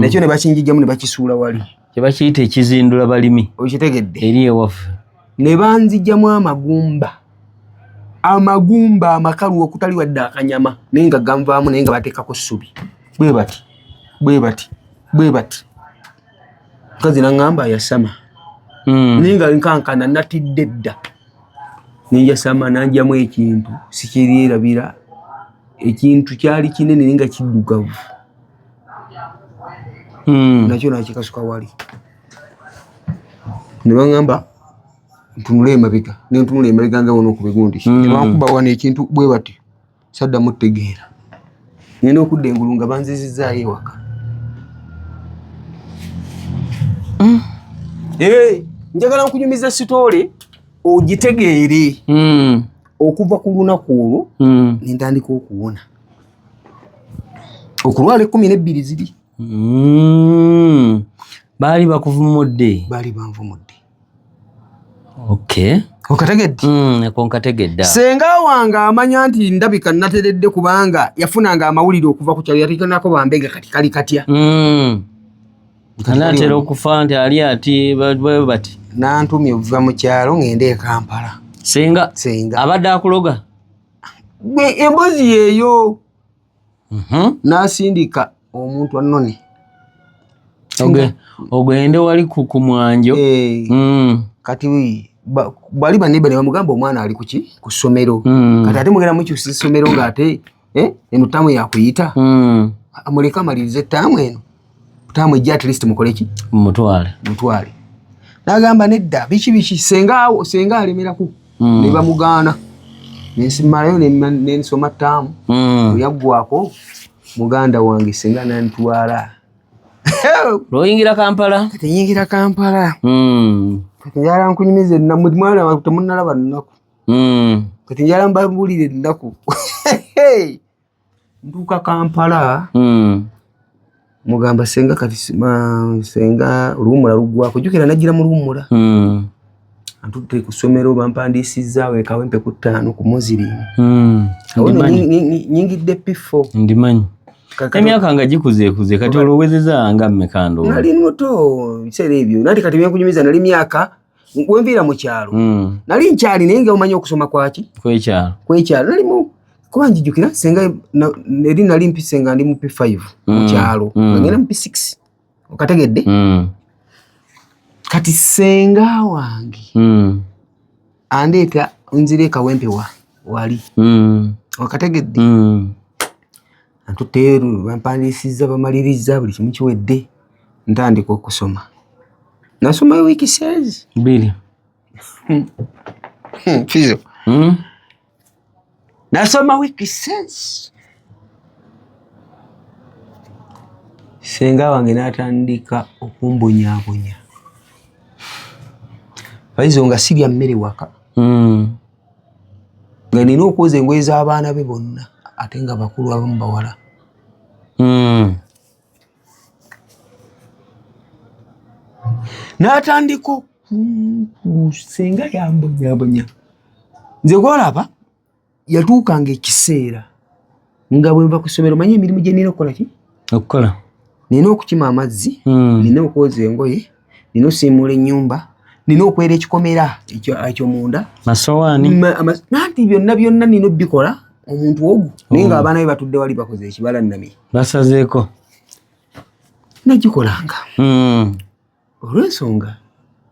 nakyo ne bakinjijjamu ne bakisuula wali kye bakiyita ekizindula balimi okitegedde eri ewaffe ne banzijjamu amagumba amakalu okutali wadde akanyama naye nga ganvaamu naye nga bateekako ssubi bwe bati mukazi naŋŋamba yasama naye nga nkankana natidde dda ninjasama nanjamu ekintu sikyerierabira ekintu kyali kinene naye nga kiddugavu nakyo nakikasuka wali ne baŋŋamba ntunule emabega nentunula emabega nga wona okubigundi nebankuba wano ekintu bwe bati saddamu tegeera ngenda okudda engulu nga banzizizaayo ewaka njagala nkunyumiza sitoole ogitegeere okuva ku lunaku olwo nentandika okuwona okulwala 12 ziri baali bakuvumudde baali banvumudde nkategedde senga wange amanya nti ndabika nateredde kubanga yafunanga amawulire okuva ku kyalo yatikanako bambega kati kali katya anatera okufa nti ali ati bati nantumye okuva mu kyalo ngende e Kampala senga abadde akuloga embozi yeeyo nasindika omuntu anone ogende wali ku mwanjo kati bali baneba ne bamugamba omwana ali kuki ku ssomero kati ate mugenda mukyusa essomero ng'ate eno ttaamu yakuyita amuleka amaliriza ettaamu eno Tamu ejja at least mukoleki mutwale. N'agamba nedda biki senga alemeraku ne bamugaana nensimalayo nensoma ttaamu yaggwako muganda wange senga nantwala lwoyingira Kampala. Kati nyingira Kampala kati njala nkunyumiza mwana temunnalaba nnaku kati njala mbabulire ennaku ntuuka Kampala mugamba senga kati senga luwummula luggwako jjukira najjira mu luwummula antutte ku ssomero bampandiisizza Kawempe ku 5 ku Muslim awo nyingidde P4 ndimanyi emyaka nga gikuzeekuze kati olowezeza nga mmekando nali muto biseera ebyo nati kati byenkunyumiza nali myaka wenviira mu kyalo nali nkyali naye nga omanyi okusoma kwaki kwekyalo nali kuba njijjukira senga eri nali mpise nga ndi mu P5 mu kyalo nga ngenda mu P6 okategedde kati senga wange andeeta nzire Kawempe wali okategedde antutteyo bampandiisizza bamaliriza buli kimu kiwedde ntandika okusoma nasoma wiiki 2 kizo nasoma wiiki 6 senga wange n'atandika okumbonyaabonya bayizo nga sirya mmere waka nga nina okwoza engoye z'abaana be bonna ate nga bakulu abamu bawala n'atandika senga yambonyabonya nze gwolaba yatuukanga ekiseera nga bwe nva ku ssomero manyi emirimu gye nina okukola nina okukima amazzi nina okwoza engoye nina osiimuula ennyumba nina okwera ekikomera ekyo munda masowaani nanti byonna nina obbikola omuntu ogwo naye nga abaana be batudde wali bakoze ekibala nnami basazeeko nagikolanga olw'ensonga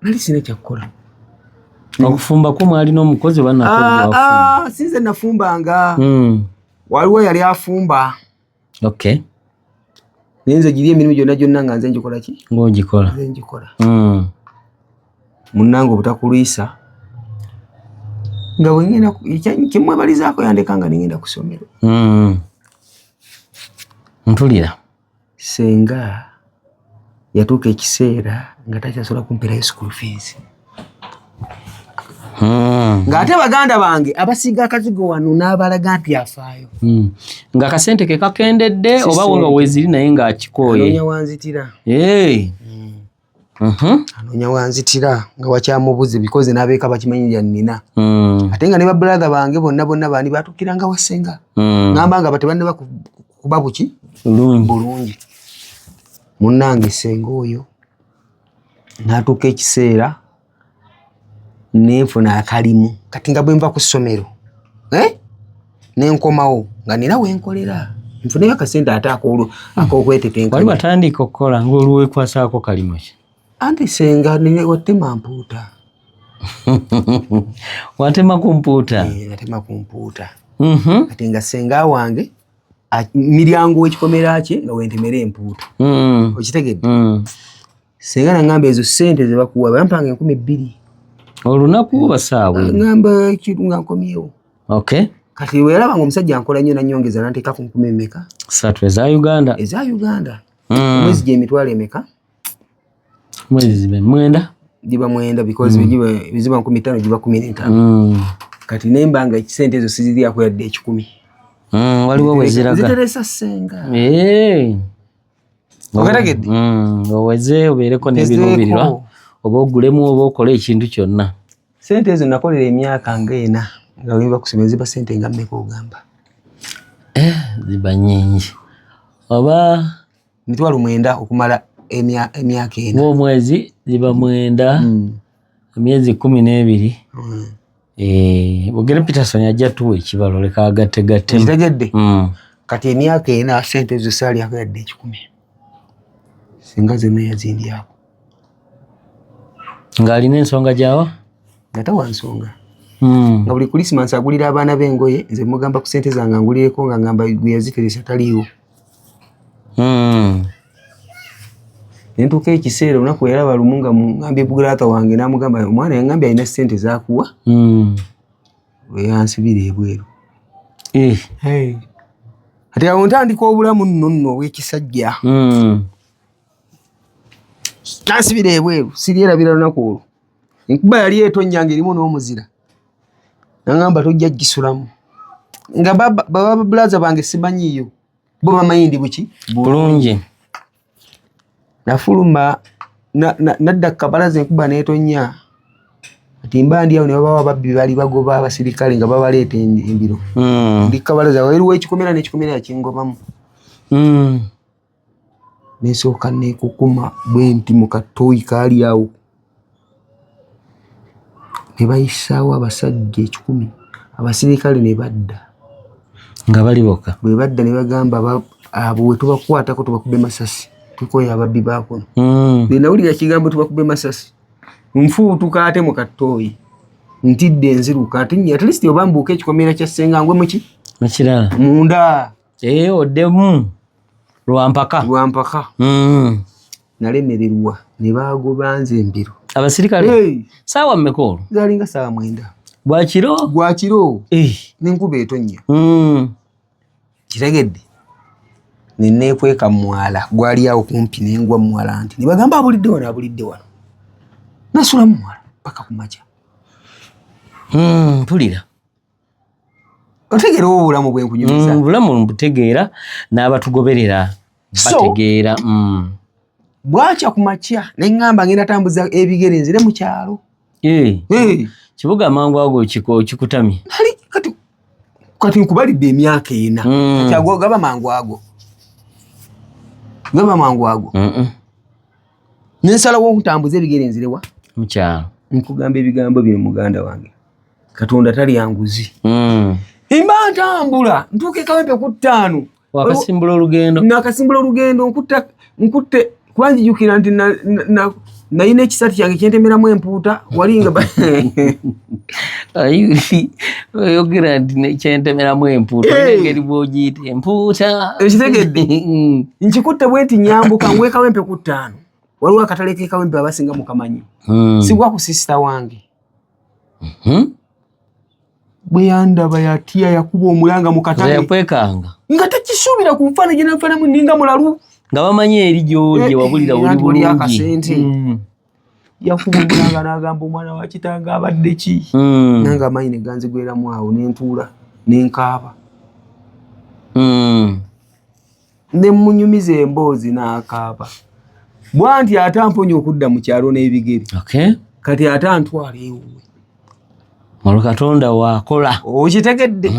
nali sina kyakkola okufumba ko mwali n'omukozi banakozi sinze nafumbanga waliwo yali afumba naye nze giri emirimu gyonna nga nze njikola ki ng'ogikola nze njikola munnange obutakuluisa nga bwengenda kimwebalizaako yandeka nga ningenda ku ssomero ntulira senga yatuuka ekiseera nga takyasobola kumperayo school fees ng'ate baganda bange abasiga akazigo wano n'abalaga nti afaayo nga akasente ke kakendedde oba nga weeziri naye ng'akikooye anoonya wanzitira anoonya wanzitira nga wakyamubuze bikoze n'abeeka bakimanyi lya nnina ate nga ne babrother bange bonna baani batuukiranga wasenga ngamba nga batebanne bakuba buki bulungi munnange senga oyo n'atuuka ekiseera nenfuna akalimu kati nga bwe nva ku ssomero nenkomawo nga nina wenkolera nfuneyo akasente ate ak'okwetetenka wali batandika okukola ng'olwekwasaako kalimu ki anti senga watema mpuuta watema ku mpuuta watema ku mpuuta kati nga senga wange miryango w'ekikomera kye nga wentemera empuuta okitegedde senga nangamba ezo ssente ze bakuwa bampanga 2,000 olunaku basaawe ngamba ekintu nga nkomyewo kati weeraba nga omusajja ankola nnyo nanyongeza nanteeka ku 10 emeka 3 eza Uganda mwezi gy'emitwalo emeka mwezi ziba 9 giba 9 because biziba 15 giba 15 kati nembanga ekisente ezo siziryako yadde 10 waliwo weziraga ziteresa senga okategedde oweze obeereko n'ebiruubirirwa oba ogulemu oba okola ekintu kyonna sente ezo nakolera emyaka nga 4 nga wemba kusomera ziba sente nga mmeka ogamba ziba nyingi oba 9 okumala emyaka 4 omwezi ziba 9 emyezi 12 bogere Peterson ajja tuwa ekibalo leka agategate kitegedde kati emyaka 4 sente ezo sali akadde 10 singa zonna yazindyako ng'alina ensonga gyawa nga tawa nsonga nga buli Christmas agulira abaana b'engoye nze mugamba ku sente zange angulireko nga ngamba gwe yaziteresa taliiwo nentuka ekiseera olunaku yalaba lumunga ngambye bugulata wange namugamba omwana yangambye alina ssente zakuwa weyansibira ebweru ati awo ntandika obulamu nno obw'ekisajja nansibira ebweru siryerabira lunaku olwo enkuba yali etonnyange erimu n'omuzira nangamba tojja gisulamu nga baba bulaza bange simanyiyo bo bamanyi ndi buki bulungi nafuluma nadda kabalaza enkuba netonnya ati mba ndi awo ne babawa babbi bali bagoba abasirikale nga babaleeta embiro ndi kabalaza waliwo ekikomera n'ekikomera yakingobamu nesooka nekukuma bwe nti mu katooyi kaali awo ne bayisaawo abasajja 10 abasirikale ne badda nga bali bokka bwe badda ne bagamba abo we tubakwatako tubakube masasi tukoya ababbi bakono nawulira kigambo tubakube masasi nfuutuka ate mu katooyi ntidde enziruka ati at least obambuuka ekikomera kya ssenga ngwe muki mukirala munda oddemu lwampaka nalemererwa ne bagoba nze embiro abasirikale saawa mmeka olwo zalinga saawa 9 gwakiro n'enkuba etonnya kitegedde neneekweka mwala gwali awo kumpi nengwa mwala nti nibagamba abulidde wano nasula mwala paka kumacha mpulira otegeera obulamu bwenkunyumiza bulamu mbutegeera n'abatugoberera bategeera bwakya kumakya neŋŋamba ngenda tambuza ebigere nzire mu kyalo kibuga amangu ago kikutamye kati nkubalidde emyaka 4 gaba mangu ago nensalawo nkutambuza ebigere nzirewa mukyalo nkugamba ebigambo bino muganda wange Katonda tali yanguzi imba ntambula ntuuke Kawempe ku 5 wakasimbula olugendo nakasimbula olugendo nkutte kubanjijukira nti nayina ekisati kyange kyentemeramu empuuta walinga oyogera nti kyentemeramu empuuta engeri bwogiyita empuuta ekitegedde nkikutte bwenti nyambuka ngwe Kawempe ku 5 waliwo akatale ke Kawempe abasinga mukamanyi sigwa ku sisita wange bwe yandaba yatya yakuba omulanga mu katale yakwekanga nga tekisuubira ku nfaana gye nanfaanamu ninga mulalu nga bamanyi eri gy'oli wabulira oli bulungi yakuba omulanga n'agamba omwana wa kitange abadde ki nange amaanyi ne ganzigweramu awo nentuula nenkaaba ne munyumiza emboozi n'akaaba bwanti ate amponya okudda mu kyalo n'ebigere kati ate antwala ewuwe olwo Katonda waakola okitegedde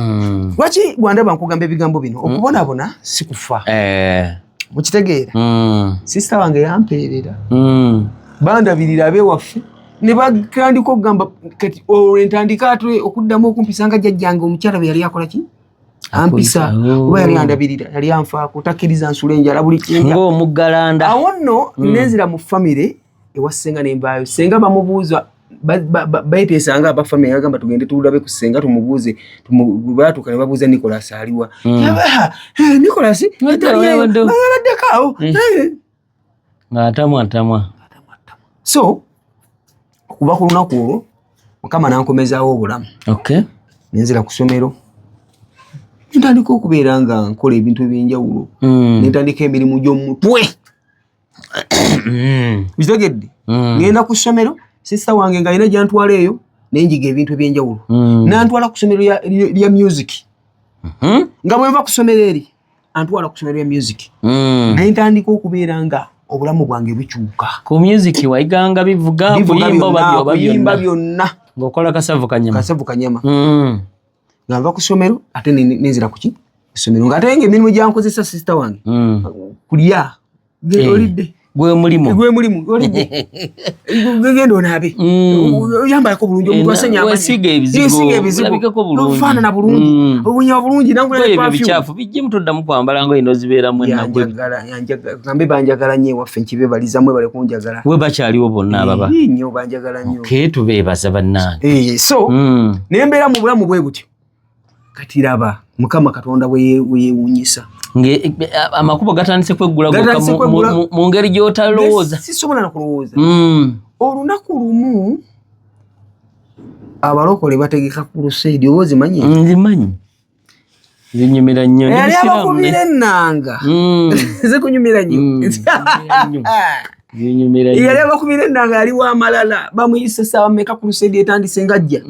lwaki bwandaba nkugamba ebigambo bino okubonabona si kufa mukitegeera sisita wange yampeerera bandabirira abewaffe ne bagandika okugamba kati olwentandika ate okuddamu okumpisa nga jjajjange omukyala bwe yali akola ki ampisa oba yali andabirira yali anfaako takkiriza nsula enjala buli kinja ng'omuggalanda awo nno nenzira mu famire ewa ssenga nembaayo senga bamubuuza bayiteesanga abafamire agamba tugende tulabe ku ssenga tumubuuze baatuuka ne babuuza Nicholas aliwa Nicholas abaddekaawo ng'atamwatamwa so okuva ku lunaku olwo Mukama nankomezaawo obulamu nenzira ku ssomero ntandika okubeera nga nkola ebintu ebyenjawulo nentandika emirimu gy'omutwe bitegedde ngenda ku ssomero sisita wange nga alina gyantwala eyo nenjiga ebintu ebyenjawulo nantwala ku ssomero lya music nga bwenva ku ssomero eri antwala ku ssomero lya music nentandika okubeera nga obulamu bwange bukyuka ku music wayiganga bivuga kuyimba byonna ng'okola kasavu kanyama nga nva ku ssomero ate nenzira kuki ssomero nga ate ng'emirimu gyankozesa sisita wange kulya olidde gwe mulimu olidde genda onaabe oyambalako bulungi omuntu wesiga ebizibu ofaanana bulungi obunya bulungi ebikyafu bijje mutoddamu kwambala nga oyina ozibeeramu gambe banjagala nnyo ewaffe nkibeebalizamu ebale kunjagala we bakyaliwo bonna ababa nnyo banjagala nnyo tubeebaza bannange so nembeera mu bulamu bwe butyo kati laba Mukama Katonda weyewunyisa amakubo gatandise kweggula mu ngeri gy'otalowooza sisobola nakulowooza olunaku lumu abalokole bategeka ku Crusade oba ozimanyi nzimanyi zinyumira nnyo yali abakubira ennanga zikunyumira nnyo yali abakubira ennanga yaliwo amalala bamuyise ssaawa mmeka Crusade etandise ngajja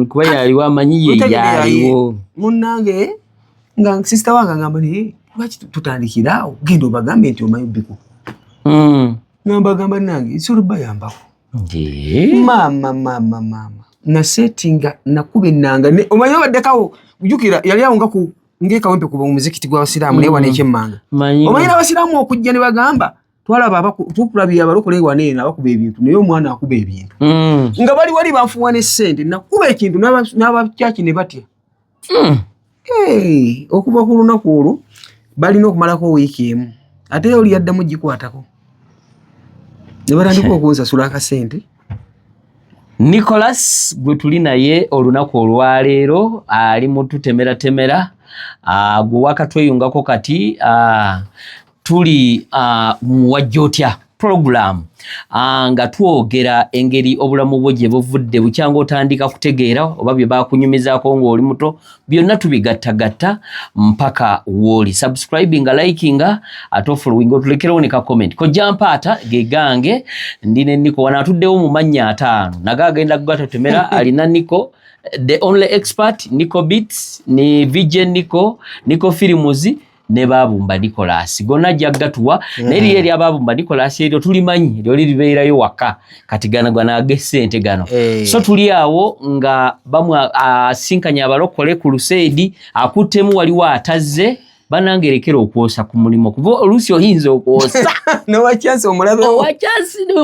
kuba yaliwo amanyi ye yaliwo munnange nga sister wange ngamba naye lwaki tutandikiraawo genda obagambe nti omanyi biko ngambagamba nange nsobola bayambako maama nasetinga nakuba ennanga omanyi obaddekawo jjukira yali awo nga ng'ekawempe kuba mu muzikiti gw'abasiraamu naye waneekyemmanga omanyi n'abasiraamu okujja ne bagamba twalaba tukulabira abalokole waneeno abakuba ebintu naye omwana akuba ebintu nga bali wali banfuwa n'essente nakuba ekintu n'abakyaki ne batya okuva ku lunaku olwo balina okumalako wiiki emu ate oli yaddamu gikwatako ne batandika okunsasula akasente. Nicholas gwe tuli naye olunaku olwaleero ali mututemera gwe wakatweyungako kati tuli muwajja otya program nga twogera engeri obulamu bwo gye buvudde bukyanga otandika kutegeera oba bye bakunyumizaako ng'oli muto byonna tubigattagatta mpaka woli subscribinga likinga ate ofollowinga otulekerewo ne ka comment kojja mpaata ge gange ndine Niko wano atuddewo mu mannya 5 naga agenda kugatatemera alina Niko the only expert Niko Beats ni VJ Niko Films ne Babumba Nicholas gonna jaggatuwa neri eri ababumba Nicholas eryo tulimanyi eryo libeerayo waka kati gana agesente gano so tuli awo nga bamwe asinkanya abalokole ku Crusade akuttemu waliwo atazze banangerekera okwosa ku mulimo kuva olusi oyinza okwosa nowa chance omulabe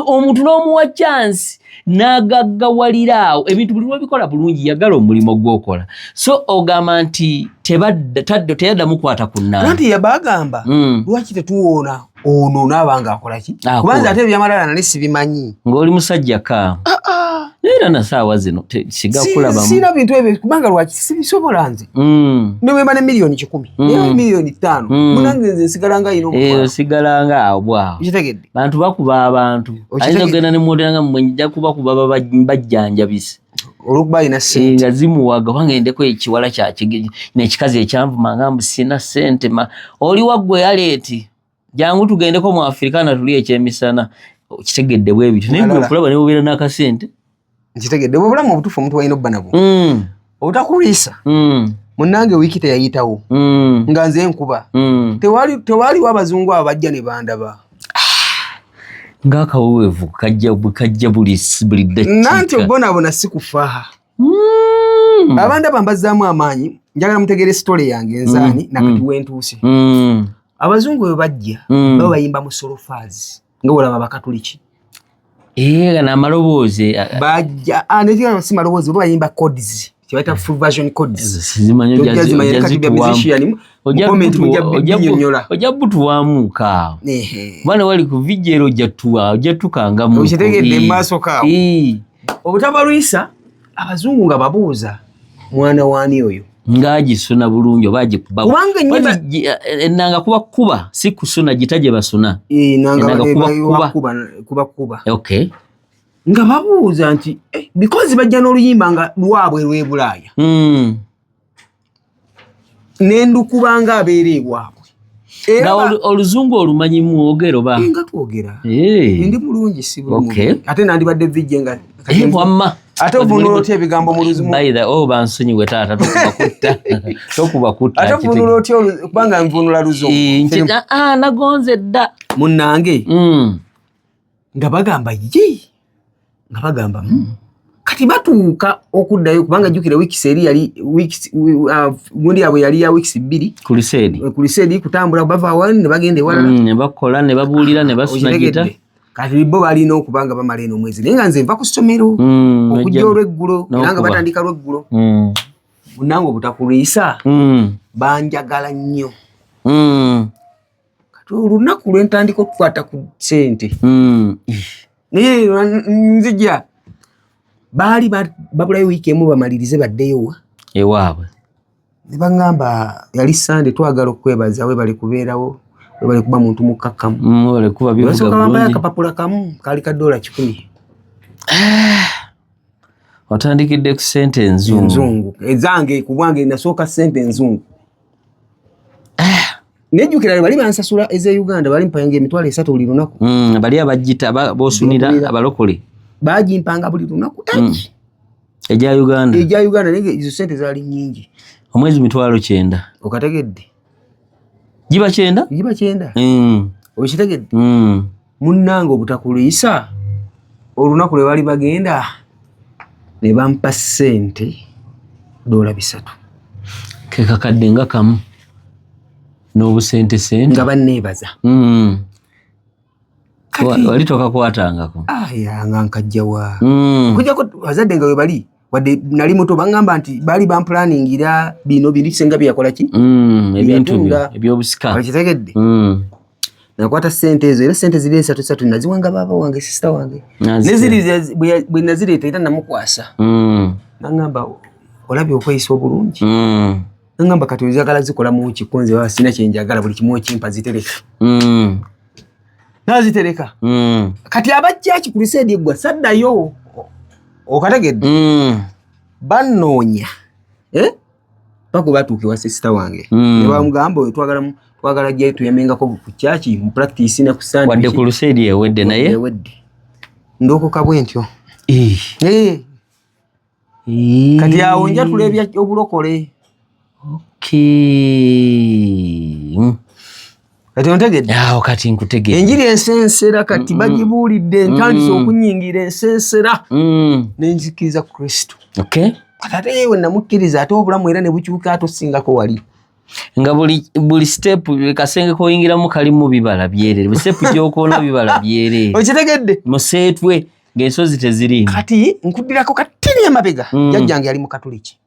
omuntu n'omuwa chance nagaggawaliraawo ebintu buli lwebikola bulungi yagala omulimu gw'okola so ogamba nti teyaddamu kwata ku nnanga nti yabagamba lwaki tetuwona ono n'abanga akola ki kubanza ate ebyamalala nali sibimanyi ng'oli musajja kaamu era na saawa zino sigakulabamu sina bintu ebyo kubanga lwaki sibisobola nze newemba ne milioni 10 ne milioni 5 munange nze nsigalanga ino osigalanga awo bwawo kitegedde bantu bakuba abantu ayinza kugenda ne mwodanga mwenja kuba bajjanjabise olukuba ina sente nga zimuwaga wangendeko ekiwala kyakigezi n'ekikazi ekyanvuma nga sina sente oli waggwe yaleeti jangu tugendeko mu Afrikaana tuli ekyemisana kitegedde bwe bityo naye bwe okulaba ne bubeera n'akasente nkitegedde obulamu obutuufu omuntu walina obba nabwo obutakulisa munnange wiiki teyayitawo nga nze nkuba tewaliwo abazungu abo bajja ne bandaba ng'akaweweevu kajja buli ddakiika nanti obonabona si kufa abandaba mbazzaamu amaanyi njagala mutegeere sitole yange enzaani nakati wentuuse abazungu bwe bajja baba bayimba mu solofaazi nga olaba bakatuliki n'amaloboozi bajja si maloboozi bwe bayimba codes kibaita full version codes ojja butuwamu kaawo bwana wali ku vijero ojja tukangamu okitegedde maaso kaawo obutabalwisa abazungu nga babuuza mwana waani oyo ng'agisuna bulungi oba agikuba ennanga kuba si kusuna gita gye basuna kuba okay nga babuuza nti because bajja n'oluyimba nga lwabwe lw'ebulaaya n'endukuba nga abeera ebwabwe nga oluzungu olumanyi mwogero ba nga twogera ndi mulungi si bulungi ate nandibadde vijje nga wamma ate ovunula otya ebigambo mu luzimu bansonyiwe taata tokuba kutta ate ovunula otya kubanga nvunula luzungu nagonze dda munnange nga bagamba nga bagamba kati batuuka okuddayo kubanga jjukira wiikisi eri yali gundi yabwe yali ya wiikisi 2 Crusade kutambula bava awali ne bagenda ewalala ne bakola ne babuulira ne basuna gita kati bo balina okubanga bamala eno omwezi naye nga nze nva ku ssomero okujja olweggulo era nga batandika lweggulo munnange obutakulwisa banjagala nnyo kati olunaku lwentandika okukwata ku ssente naye nzija baali babulayo wiiki emu bamalirize baddeyo ewaabwe ne bangamba yali Sande twagala okwebaza we bali kubeerawo we bali kuba muntu mukakkamu wale kuba bivuga bulungi akapapula kamu kali ka $10 watandikidde ku sente enzungu ezange ku bwange nasooka sente enzungu nejjukira bali bansasula eze Uganda bali mpanga $30 buli lunaku bali abajjita bosunira abalokole bajimpanga buli lunaku eja Uganda nenge izo sente zaali nyingi omwezi $900 okategedde jiba 9 okitegedde munnange obutakuluyisa olunaku lwe bali bagenda ne bampa sente $3 ke kakadde nga kamu n'obusente nga banneebaza wali tokakwatangako nga nkajjawa kujjako bazadde nga we bali wadde nali muto bangamba nti bali bamplaningira bino bisenga byakola ki ebintu ebyobusika okitegedde nakwata sente ezo era sente ziri 3 naziwanga baba wange sister wange neziri bwe nazireeta era namukwasa nangamba olabye okweyisa obulungi nangamba kati ozagala zikola mu kikonze wa sina kyenjagala buli kimu okimpa zitereka nazitereka kati abajja kikulise edyegwa saddayo okategedde bannoonya pako batuuke wa sister wange ne bamugamba twagala gye tuyamengako ku church mu practice na ku Sunday wadde ku lusedi ewedde naye ndokoka bwentyo kati awo nja tulebya obulokole kati ontegedde kati nkutegedde enjiri ensensera kati bagibuulidde entandise okunyingira ensensera n'enzikiriza Kristo ate ewe namukkiriza ate obulamu era ne bukyuka atosingako wali nga buli step kasenge koyingiramu kalimu bibala byerere step gyokoona bibala byerere okitegedde museetwe ng'ensozi tezirimu kati nkuddirako katini emabega jjajjange yali mu Katoliki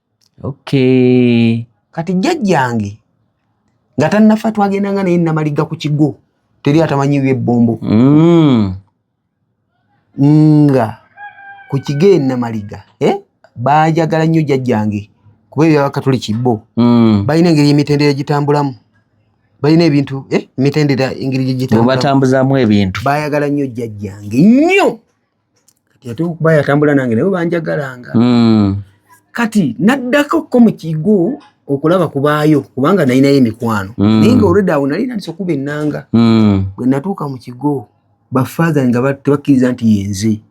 kati jjajjange nga tannafa twagendanga naye Namaliga ku kigo teri atamanyiwe ebbombo nga ku kigo Namaliga baajagala nnyo jjajjange kuba ebyo Abakatoliki bo balina engeri emitendera gitambulamu balina ebintu emitendera engeri gitambulamu batambuzaamu ebintu baayagala nnyo jjajjange nnyo kati ate okuba yatambula nange nabo banjagalanga kati naddako ko mu kigo okulaba kubaayo kubanga nalinayo emikwano naye nga olwedde awo nali nandise okuba ennanga bwe natuuka mu kigo bafaaza nga tebakkiriza nti yenze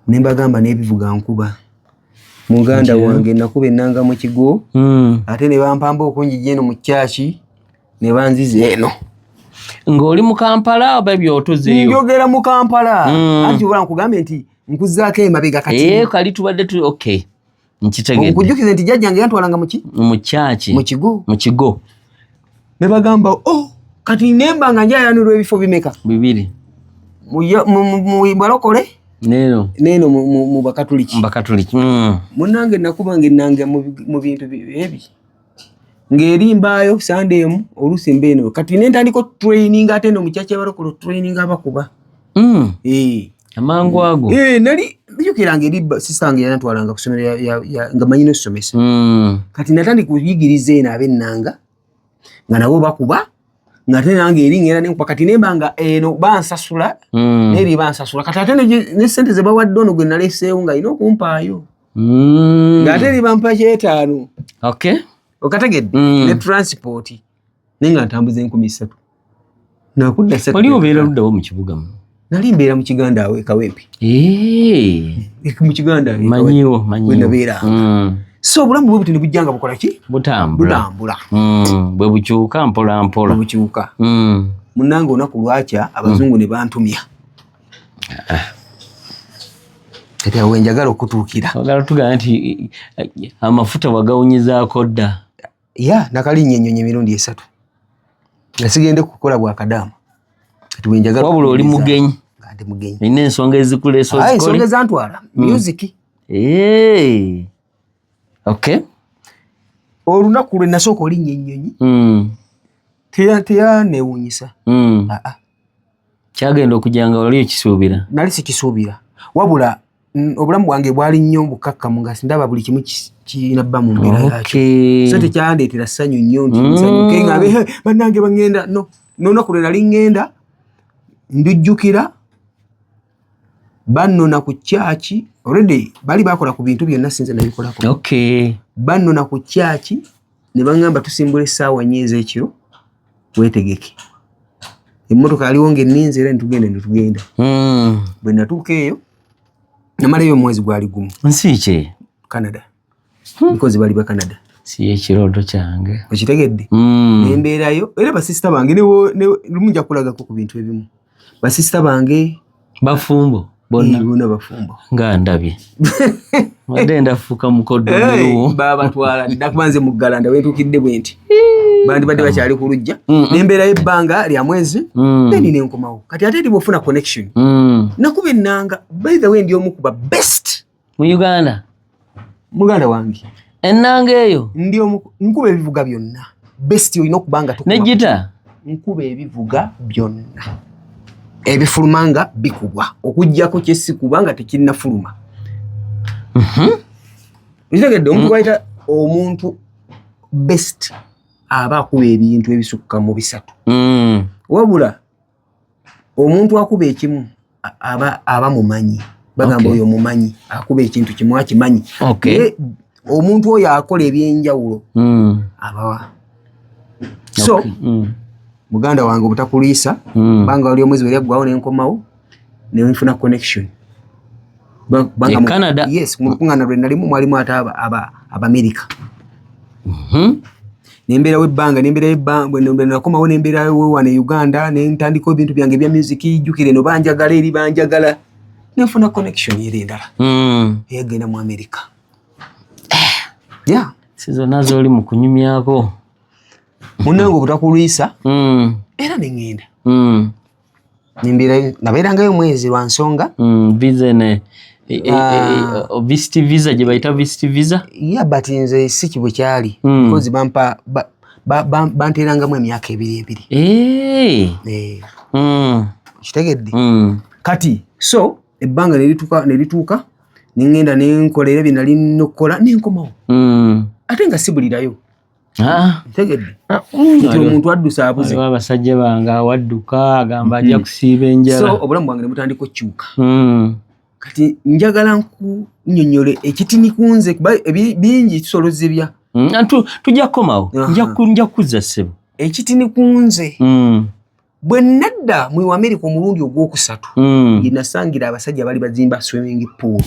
ne mbagamba n'ebivuga nkuba muganda wange nakuba ennanga mu kigo ate ne bampamba okunjija eno mu kyaki ne banziza eno ng'oli mu Kampala oba ebyotozeeyo njogera mu Kampala anti obala nkugambe nti nkuzzaako emabega kati kali tubadde nkitegedde okujjukiza nti jjajjange yantwalanga mu kyaki mu kigo ne bagamba kati nemba nga njayanirwa ebifo bimeka 2 mu balokole neno mu Bakatoliki munnange nakubanga ennanga mu bintu ebi ng'erimbaayo Sandemu oluusi mbeeno kati nentandika training ate eno mukyaki abalokole training abakuba amangu ago nali bijukiranga eri sister wange yanatwalanga ku ssomero nga manyina ossomesa kati natandika okuyigiriza eno ab'ennanga nga nabo bakuba ngate nange eri ngenda nenkuba kati nembanga eno bansasula neri bansasula kati ate ne sente ze bawadde ono gwe naleeseewo nga alina okumpaayo ng'ate eri bampa $5 okategedde ne transport naye nga ntambuza 3,000 nakudda oli obeera luddawo mu kibuga nali mbeera mu Kiganda awe Kawempe mu Kiganda manyiwo we nabeera so obulamu bwe buti ne bujjanga bukola ki butambula bwe bukyuka mpola bukyuka munnange olunaku lwakya abazungu ne bantumya kati awo njagala okutuukira ogala tugamba nti amafuta wagawunyizaako dda nakalinnye ennyonyi emirundi 3 nga sigende kukola bwakadaama kati wenjagala wabula oli mugenyi ndi mugenyi nina ensonga ezikuleesa ensonga ezantwala music olunaku lwe nasooka olinnya ennyonyi teyanewuunyisa kyagenda okujjanga wali okisuubira nali sikisuubira wabula obulamu bwange bwali nnyo bukakkamu nga ndaba buli kimu kinabba mu mbeera yakyo. So tekyandeetera ssanyu nnyo nti nsanyuke ngabe bannange bagenda n'olunaku lwe nali ngenda ndujjukira bannona ku kyaki already bali bakola ku bintu byonna sinze nabikolako. Bannona ku kyaki ne baŋŋamba tusimbula essaawa nnyo ez'ekiro weetegeke. Emmotoka aliwo ng'enninze era nitugende netugenda. Bwe natuuka eyo namalayo omwezi gwali gumu. Nsi ki? Canada. Because bali ba Canada. Si ekirooto kyange. Okitegedde? Nembeerayo era basisita bange lumu nja kulagako ku bintu ebimu. Basisita bange bafumbo bonna bafumbo. Nga ndabye. Wadde ndafuuka mukoddo muliwo. Baba twala ndakubanze mu Galanda weetuukidde bwe nti. Bandi badde bakyali ku lujja. Nembeerayo ebbanga lya mwezi. Then nenkomawo. Kati ate bw'ofuna connection. Nakuba ennanga by the way ndi omu ku ba best mu Uganda. Muganda wange. Ennanga eyo ndi omu nkuba ebivuga byonna. Best olina okubanga tukuma. Ne gita? Nkuba ebivuga byonna. Ebifulumanga bikubwa. Okujjako kyesikuba nga tekinnafuluma. Ntegedde omuntu gwayita omuntu best aba akuba ebintu ebisukka mu 3. Wabula omuntu akuba ekimu aba mumanyi. Bagamba oyo mumanyi akuba ekintu kimu akimanyi. Omuntu oyo akola ebyenjawulo abawa. So muganda wange obutakuliisa banga wali omwezi wali aggwawo nenkomawo nenfuna connection. Canada. Yes, mulukuŋŋaana lwe nalimu mwalimu ate Abamerika. Nembeerawo ebbanga bwe nakomawo nembeerawo wano e Uganda nentandika ebintu byange ebya music jjukire no banjagala eri banjagala nenfuna connection eri endala egenda mu Amerika. Sizo nazo oli mu kunyumyako. Munnange obutakuliisa era nengenda. Nabeerangayo omwezi lwa nsonga. Visa ne visit visa gye bayita visit visa. But nze si kibwe kyali. Because bampa banteerangamu emyaka 2. Kitegedde? Kati so ebbanga nerituuka nengenda nenkolera bye nali nnokukola nenkomawo. Ate nga sibulirayo. Tegedde? Nti omuntu addusa abuze. Abasajja bange awadduka agamba ajja kusiiba enjala. So obulamu bwange ne butandika okukyuka. Kati njagala nkunnyonnyole ekitini kunze bingi tusolozebya. Tujja kukomawo. Nja kuzza ssebo. Ekitini kunze bwe nadda mu Amerika omulundi ogwokusatu ye nasangira abasajja bali bazimba swimming pool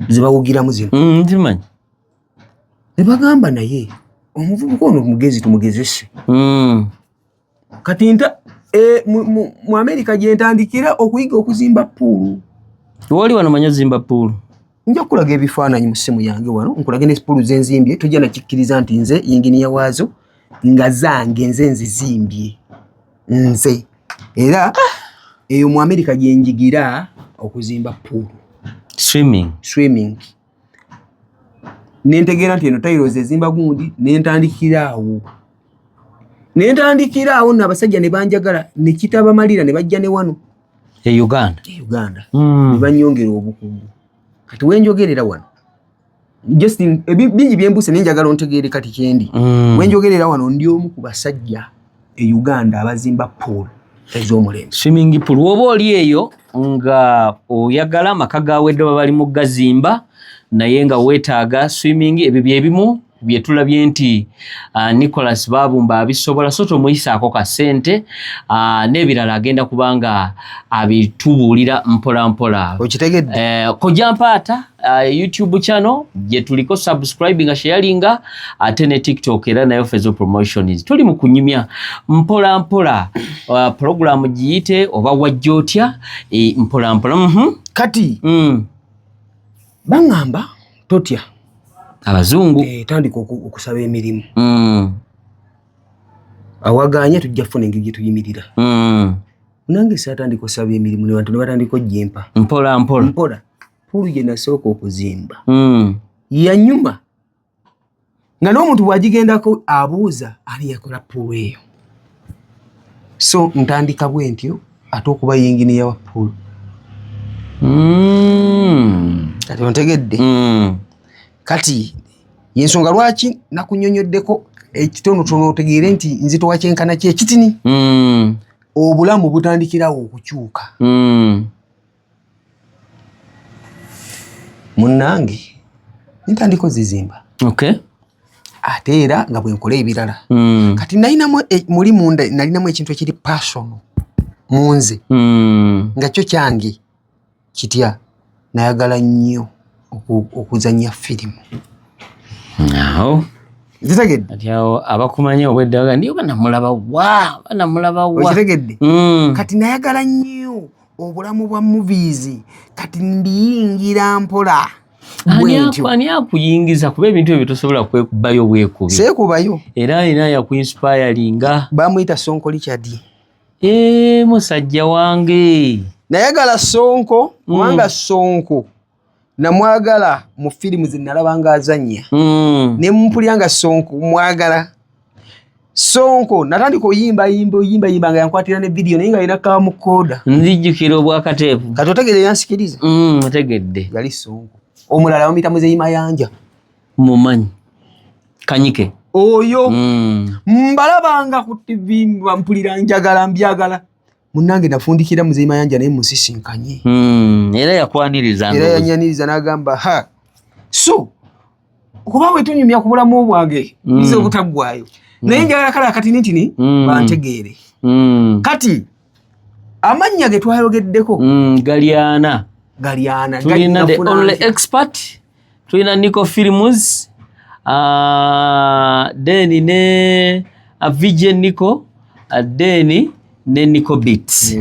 ze bawugiramu zino. Nzimanyi. Ne bagamba naye omuvubuka ono mugezi tumugezese. Kati mu Amerika gye ntandikira okuyiga okuzimba pool. Wali wano manyo zimba pool. Nja kulaga ebifaananyi mu ssimu yange wano nkulage ne pool ze nzimbye tujja nakikkiriza nti nze yinginiya waazo nga zange nze nzizimbye nze era eyo mu Amerika gye njigira okuzimba pool. Swimming. Nentegeera nti eno tayirozi ezimba gundi nentandikira awo n'abasajja ne banjagala ne kitabamalira ne bajja ne wano e Uganda. Ne banyongera obukugu. Kati wenjogerera wano just bingi byembuse nenjagala ontegeere kati kyendi. Wenjogerera wano ndi omu ku basajja e Uganda abazimba pool ez'omulembe. Swimming pool. Woba oli eyo nga oyagala amaka gaawedde bali mu gazimba naye nga weetaaga swimming ebyo byebimu bye tulabye nti Nicholas Babumba abisobola so tomuyisaako ka ssente n'ebirala agenda kubanga abitubuulira mpola mpola. Okitegedde? Kojja Mpaata YouTube channel gye tuliko subscribe nga sharinga ate ne TikTok era nayo Fezo Promotions. Tuli mu kunyumya mpola mpola program giyite oba wajja otya mpola mpola. Kati bangamba totya abazungu tandika okusaba emirimu. Awaganye tujja kufuna engeri gye tuyimirira. Nange saatandika osaba emirimu ne bantu ne batandika ojjempa mpola pool gye nasooka okuzimba yanyuma nga n'omuntu bw'agigendako abuuza ani yakola pool eyo. So ntandika bwe ntyo ate okuba yinginiya wa pool. Kati ontegedde? Kati Yensonga lwaki nakunyonyoddeko ekitonotono otegeere nti nzitowa kyenkana kye kitini. Obulamu butandikirawo okukyuka. Munnange ntandiko zizimba. Okay. Ate era nga bwe nkola ebirala. Kati nalinamu muli munda nalinamu ekintu ekiri personal munze. Nga kyo kyange kitya nayagala nnyo okuzannya firimu. Naawo. Zitegedde. Kati awo abakumanya obweddaga ndiyo banamulaba wa. Okitegedde. Kati nayagala nnyo obulamu bwa movies. Kati ndiyingira mpola. Ani akuyingiza kuba ebintu ebyo tosobola kwekubayo bwekubi. Seekubayo. Era yakuinspiringa. Bamuyita Sonko Richard. Musajja wange. Nayagala Sonko kubanga Sonko namwagala mu firimu ze nalabanga azannya. Ne mpulira Sonko mwagala. Sonko natandika oyimba nga yankwatira ne video naye nga alina kamukoda. Nzijjukira obwakateefu. Kati otegeere yansikiriza. Otegedde. Yali Sonko. Omulala bamuyita Muzeeyi Mayanja. Mumanyi. Kanyike. Oyo. Mbalabanga ku TV mpulira njagala mbyagala. Munnange nafundikira Muzeeyi Mayanja naye musisinkanye. Era yakwaniriza. Era yanyaniriza n'agamba so kuba bwe tunyumya ku bulamu bwange nze obutaggwayo. Naye njagala kala kati nitini bantegeere. Kati amannya ge twayogeddeko. Galiana. Tulina the only expert. Tulina Nico Films. Then ne Avije Nico. Then ne Nico Beats.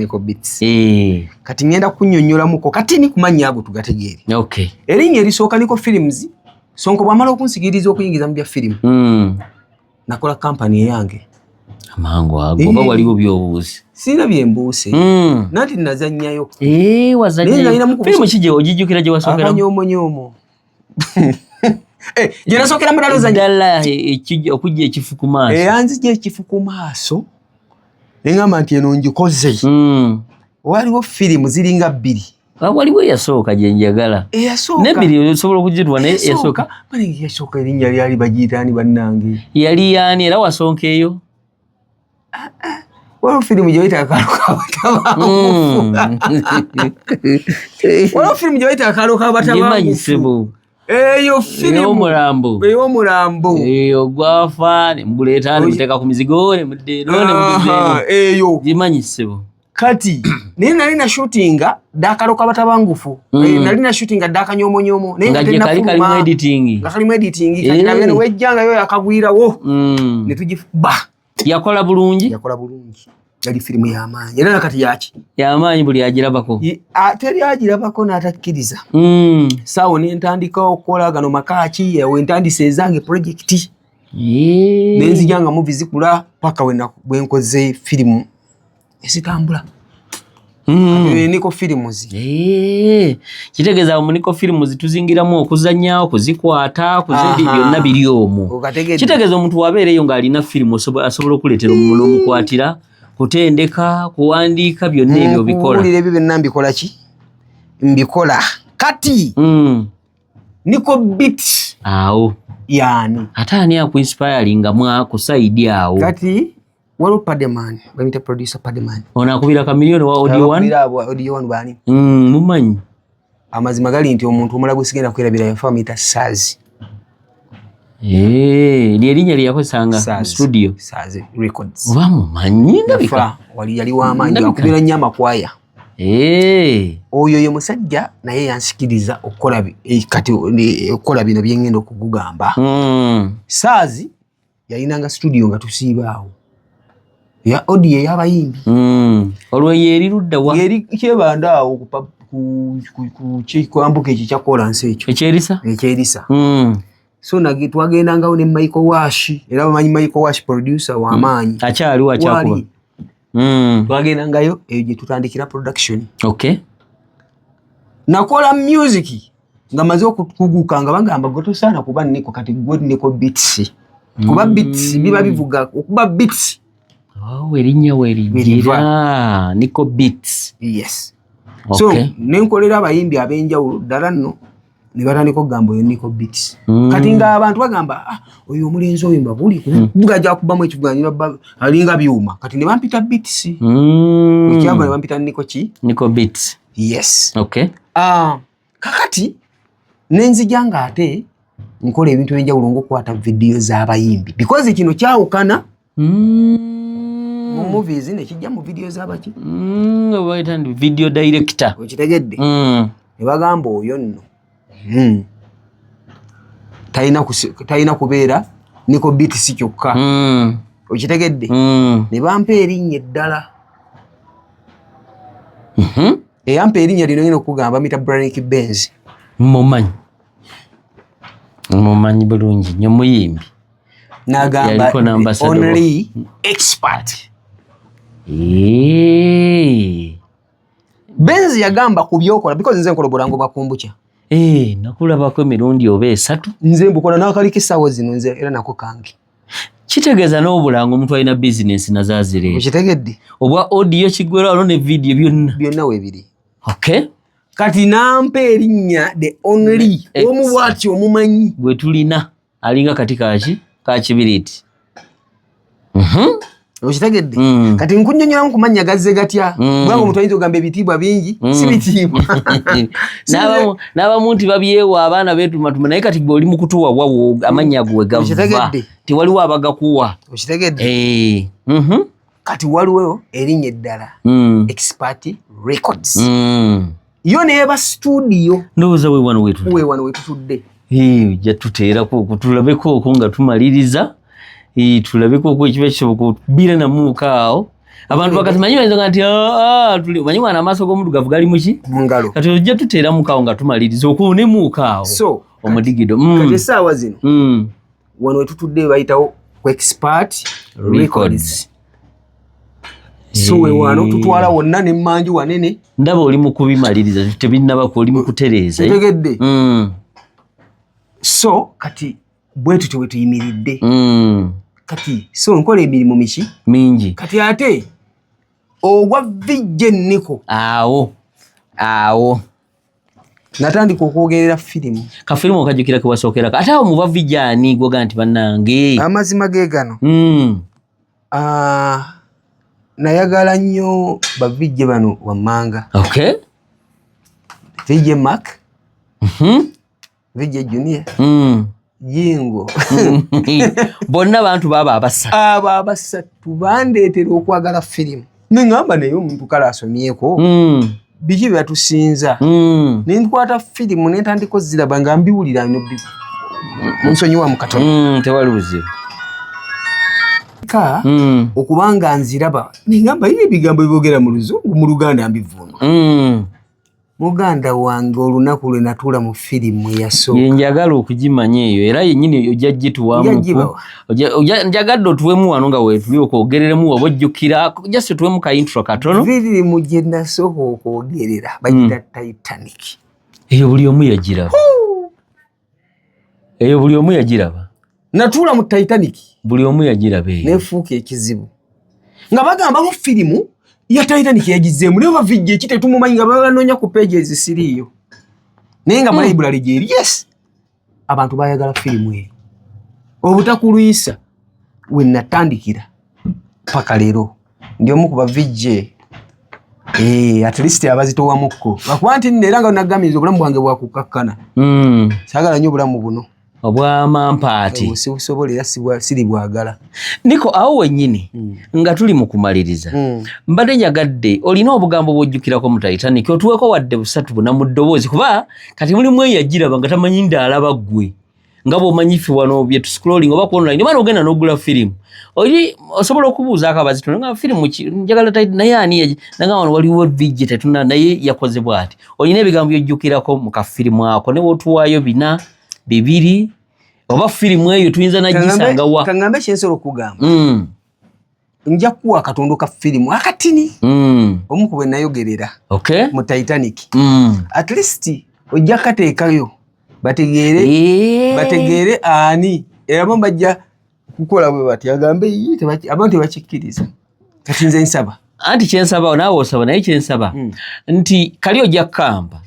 Kati ngenda kunnyonnyola muko kati ni kumanya ago tugategeere. Okay. Erinnya erisooka Nico Films. Sonko bwamala okunsigiriza okuyingiza mu bya firimu. Nakola company yange. Amangu ago oba waliwo by'obuuzi. Sina byembuuse. Nati nazannyayo. Wazannyayo. Firimu kije ogijjukira gye wasookera? Akanyoomonyomo. Gye nasookera mu ddala ozannya. Ddala okujja ekifu ku maaso. Eyanzijja ekifu ku maaso. Engamba nti eno ngikoze. Waliwo firimu ziringa 2. Waliwo eyasooka gye njagala. Eyasooka. N'ebbiri osobola okugirwa naye eyasooka. Malingi yasooka erinnya lyali bagiyitaani bannange. Yali yaani era wasonka eyo? Waliwo firimu gye bayita Akaalo k'Abatabangufu. Waliwo firimu gye bayita Akaalo k'Abatabangufu. Gimanyisibu. Eyo firimu. Ey'omulambo. Eyo gwafa ne muguleeta ne muteeka ku mizigo ne muddeeno ne muddeeno. Eyo. Gimanyisibu. Kati naye nali na shootinga Akaalo k'Abatabangufu. Nali na shootinga Akanyoomonyomo. Nga gye kali kalimu editing. Nga kalimu editing. Kati nabyo wejjanga yo yakagwirawo. Ne tugifuba. Yakola bulungi. Yali firimu y'amaanyi. Era nakati yaki. Y'amaanyi buli agirabako. Teri agirabako n'atakkiriza. Saawo ne ntandika okukola gano makaaki we ntandise ezange project. Ne nzijanga movie zikula paka bwe nkoze firimu ezitambula. Nico Films. Kitegeeza mu Nico Films tuzingiramu okuzannyawo, kuzikwata, kuzindi byonna biri omwo. Kitegeeza omuntu wabeereyo ng'alina firimu asobola okuleetera omuntu omukwatira, kutendeka, kuwandiika byonna ebyo bikola. Kuwulira ebyo byonna mbikola ki? Mbikola. Kati Nico Beats. Awo. Yani. Ate ani akuinspiringa kusaidi awo? Kati waliwo Pademan, bamuyita producer Pademan. Ono akubira Chameleone wa Audio 1? Audio 1 bani? Mumanyi. Amazima gali nti omuntu omulago sigenda kwerabira yafa bamuyita Sazi. Lyerinnya lyakozesanga studio. Sazi Records. Oba mumanyi ndabika. Yali w'amaanyi akubira nnyo amakwaya. Oyo ye musajja naye yansikiriza okukola kati okukola bino bye ngenda okugugamba. Sazi yalinanga studio nga tusiibaawo. Ya audio y'abayimbi. Olwo yeri ludda wa? Yeri kyebanda awo ku kikwambuka ekyo kyakola nsi ekyo. Ekyerisa. So twagendangawo ne Michael Wash. Era bamanyi Michael Wash producer w'amaanyi. Akyaliwo akyakuba. Twagendangayo eyo gye tutandikira production. Okay. Nakola music nga maze okukuguka nga bagamba gotosaana kuba Nico kati Nico Beats. Kuba Beats biba bivuga okuba Beats. Erinnya weringira Nico Beats. Yes. Okay. So nenkolera abayimbi ab'enjawulo ddala nno ne batandika okugamba oyo Nico Beats. Kati nga abantu bagamba oyo omulenzi oyo mbabuli kubugaja kubamu ekiganiro alinga byuma. Kati ne bampita Beats. Kukyaba ne bampita Nico Beats. Yes. Okay. Kakati nenzijanga ate nkola ebintu ebyenjawulo ng'okwata video z'abayimbi because kino kyawukana mu movies ne kijja mu video z'abaki obayita ndi video director okitegedde ne bagamba oyo nno talina kubeera Nico Beats kyokka okitegedde ne bampa erinnya eddala eyampa erinnya lino nyina okugamba bamuyita Brannick Benz. Mumanyi bulungi nnyo muyimbi. N'agamba only expert. Benz yagamba ku byokola because nze nkola obulango bakumbucha. Nakulabako emirundi oba 3. Nze mbukola n'akali k'essaawa zino nze era nako kange. Kitegeeza n'obulango omuntu alina business nazaazire. Okitegedde? Obwa audio kiggwerawo ne video byonna weebiri. Okay. Kati nampa erinnya the only omu bw'atyo omumanyi gwe tulina alinga kati ka kibiriti. Okitegedde? Kati nkunnyonnyola kumanya gazze gatya bwanga omuntu ayinza ogamba ebitiibwa bingi si bitiibwa. N'abamu nti babyewa abaana beetumatuma naye kati gwe oli mu kutuwa wawo amannya gwe gava tewaliwo abagakuwa. Okitegedde? Kati waliwo erinnya eddala Expert Records. Yo neeba studio. Ndowooza weewano wetutudde. Ojja tuteerako okutulabeko okwo nga tumaliriza. Tulabeko okwo ekiba kisoboka bira na muuka awo. Abantu bakati manyi bayinza nti manyi mwana amaaso g'omuddugavu gali muki? Mu ngalo. Kati ojja tuteera muuka awo nga tumaliriza okwo ne muuka awo. So omudigido. Kati essaawa zino wano wetutudde bayitawo Expert Records. So wano tutwala wonna ne mmanju wanene. Ndaba oli mu kubimaliriza tebinnabako oli mu kutereeza. Otegedde? So kati bwetu tewetuyimiridde. Kati so nkola emirimu miki mingi. Kati ate ogwa vijje Nico awo natandika okwogerera firimu. Ka firimu okajjukira kewasookera ate awo muba vijjaani gwoga nti bannange amazima ge gano. Nayagala nnyo bavijje bano wammanga. Okay. Vijje Mark. Vijje Junior. Jingo. Bonna bantu baba abasatu bandeetera okwagala firimu. Nengamba naye omuntu kale asomyeko biki byatusinza. Nenkwata firimu nentandika oziraba nga mbiwulira munsonyiwa mu katono. Tewali buzibu. Okubanga nziraba nengamba ye ebigambo ebyogera mu Luzungu mu Luganda mbivuuma. Muganda wange olunaku lwe natuula mu firimu eyasooka. Njagala okugimanya eyo era yennyini ojja gituwamu. Njagadde otuwemu wano nga weetuli okwogereremu oba ojjukira just tuwemu ka intro katono. Firimu gye nasooka okwogerera bagita Titanic. Eyo buli omu yagiraba. Natuula mu Titanic. Buli omu yagiraba eyo. Nefuuka ekizibu. Nga bagamba mu firimu ya Titanic yagizeemu naye bavijje ekiteetumumanyi nga babanoonya ku pages siriiyo. Naye nga mu library gyeri yes. Abantu bayagala firimu eyo. Obutakuluisa we natandikira paka leero ndi omu ku bavijje at least abazitowamukko. Bakuba nti era nga nagambiriza obulamu bwange bwakukakkana. Saagala nnyo obulamu buno. Obwamampaati. Sibusobola era siri bwagala. Nico awo wennyini nga tuli mu kumaliriza. Mbadde njagadde olina obugambo bw'ojjukirako mu Titanic otuweko wadde busatu buna mu ddoboozi kuba kati mulimu eyagiraba nga tamanyi ndalaba ggwe. Nga bw'omanyi ffe wano bye tuscrolling oba ku online oba n'ogenda n'ogula firimu. Oli osobola okubuuzaako abazitono nga firimu njagala naye ani nanga wano waliwo vijje tetuna naye yakoze bw'ati. Olina ebigambo by'ojjukirako mu kafirimu ako ne w'otuwaayo 4 2 oba firimu eyo tuyinza nagisanga wa. Kangambe kyensobola okugamba. Nja kuwa akatondo ka firimu akatini. Omu ku bwe nayogerera. Okay. Mu Titanic. At least ojja kateekayo bategeere ani era bajja kukola bwe bati agambe abantu tebakikkiriza. Kati nze nsaba anti kyensaba nawe osaba naye kyensaba nti kali ojja kamba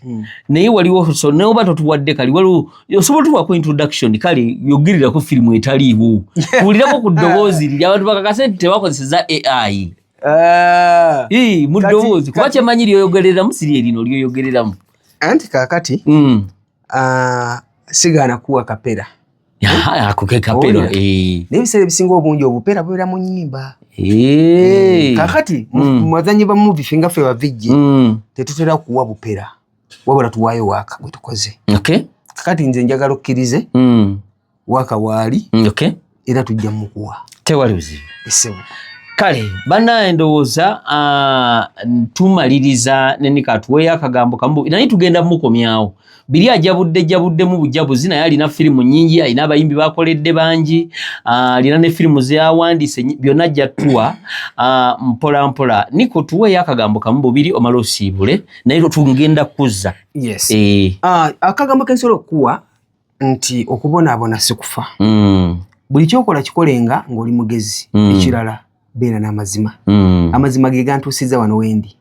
naye waliwo so ne oba totuwadde kali waliwo osobola tuwako introduction kali yogirirako firimu etaliiwo kuwulirako ku ddoboozi liri abantu bakakase nti tebakozeseza AI mu ddoboozi kuba kyemanyi lyoyogereramu siri erino lyoyogereramu anti kakati sigaana kuwa kapera ako ke kapera n'ebiseera ebisinga obungi obupera bubeera mu nnyimba kakati mubazanyi ba movie finga ffe bavijje tetutera kuwa bupera wabula tuwaayo waaka bwe tukoze kakati nze njagala okkirize waaka waali era tujja mukuwa tewali buzibu esebo kale bana endowooza tumaliriza nenikatuweyo akagambo kamu naye tugenda mukomyawo biri ajabuddemu bujabuzi naye alina firimu nyingi alina abayimbi bakoledde bangi alina ne firimu zeyawandiise byonna ajja tuwa mpola mpola niko tuweyo akagambo kamu bubiri omala osiibule naye tugenda kuzza akagambo kensobola okuwa nti okubonaabona si kufa buli kyokola kikolenga ng'oli mugezi ekirala beera n'amazima amazima ge gantuusiza wano wendi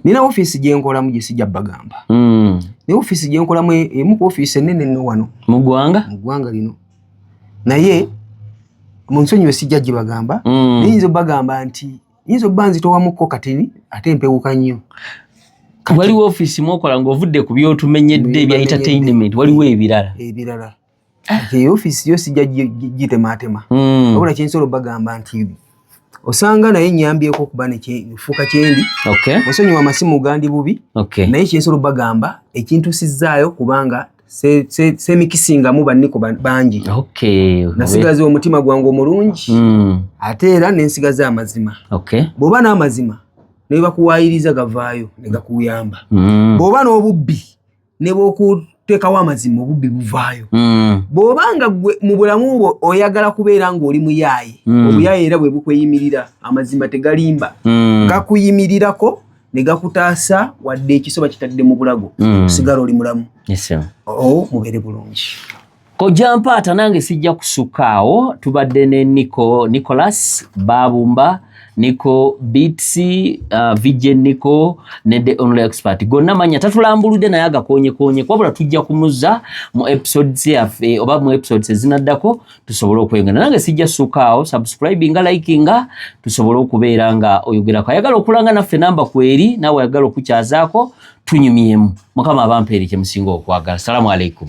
nina ofiisi gye nkolamu gye sijja bagamba naye ofiisi gye nkolamu emu ku ofiisi ennene nno wano mu ggwanga lino naye mu nsonyiwe sijja gibagamba naye yinza obbagamba nti yinza obba nzitowamukko katini ate empewuka nnyo waliwo ofiisi mwokola ng'ovudde ku byotumenyedde ebya entertainment waliwo ebirala eyo ofiisi yo sijja gitemaatema wabula kyensobola obbagamba nti osanga naye nyambyeko okuba nefuuka kyendi osonyiwa amasimu gandi bubi naye kyensobola obbagamba ekintusizaayo kubanga semikisingamu banniko bangi nasigaza omutima gwange omulungi ate era nensigaza amazima bw'oba n'amazima ne bakuwaayiriza gavaayo ne gakuyamba bw'oba n'obubbi ne bw'okuteekawo amazima obubbi buvaayo bw'obanga gwe mu bulamu bwo oyagala kubeera ng'oli muyaaye obuyaaye era bwe bukweyimirira amazima tegalimba gakuyimirirako ne gakutaasa wadde ekisoba kitadde mu bulago osigala oli mulamu mubeere bulungi kojja mpaata nange sijja kusukkaawo tubadde ne Nicholas Babumba Nico Beats VJ Nico ne The Only Expert gonna manya tatulambuludde naye agakonye kwabula tujja kumuzza mu episodes yaffe oba mu episodes ezinaddako tusobole okwengana nange sijja sukkaawo subscribinga likinga tusobole okubeera nga oyogerako ayagala okulanga naffe namba kweri nawe ayagala okukyazaako tunyumyemu mukama abampeeri kye musinga okwagala. Assalamu alaikum.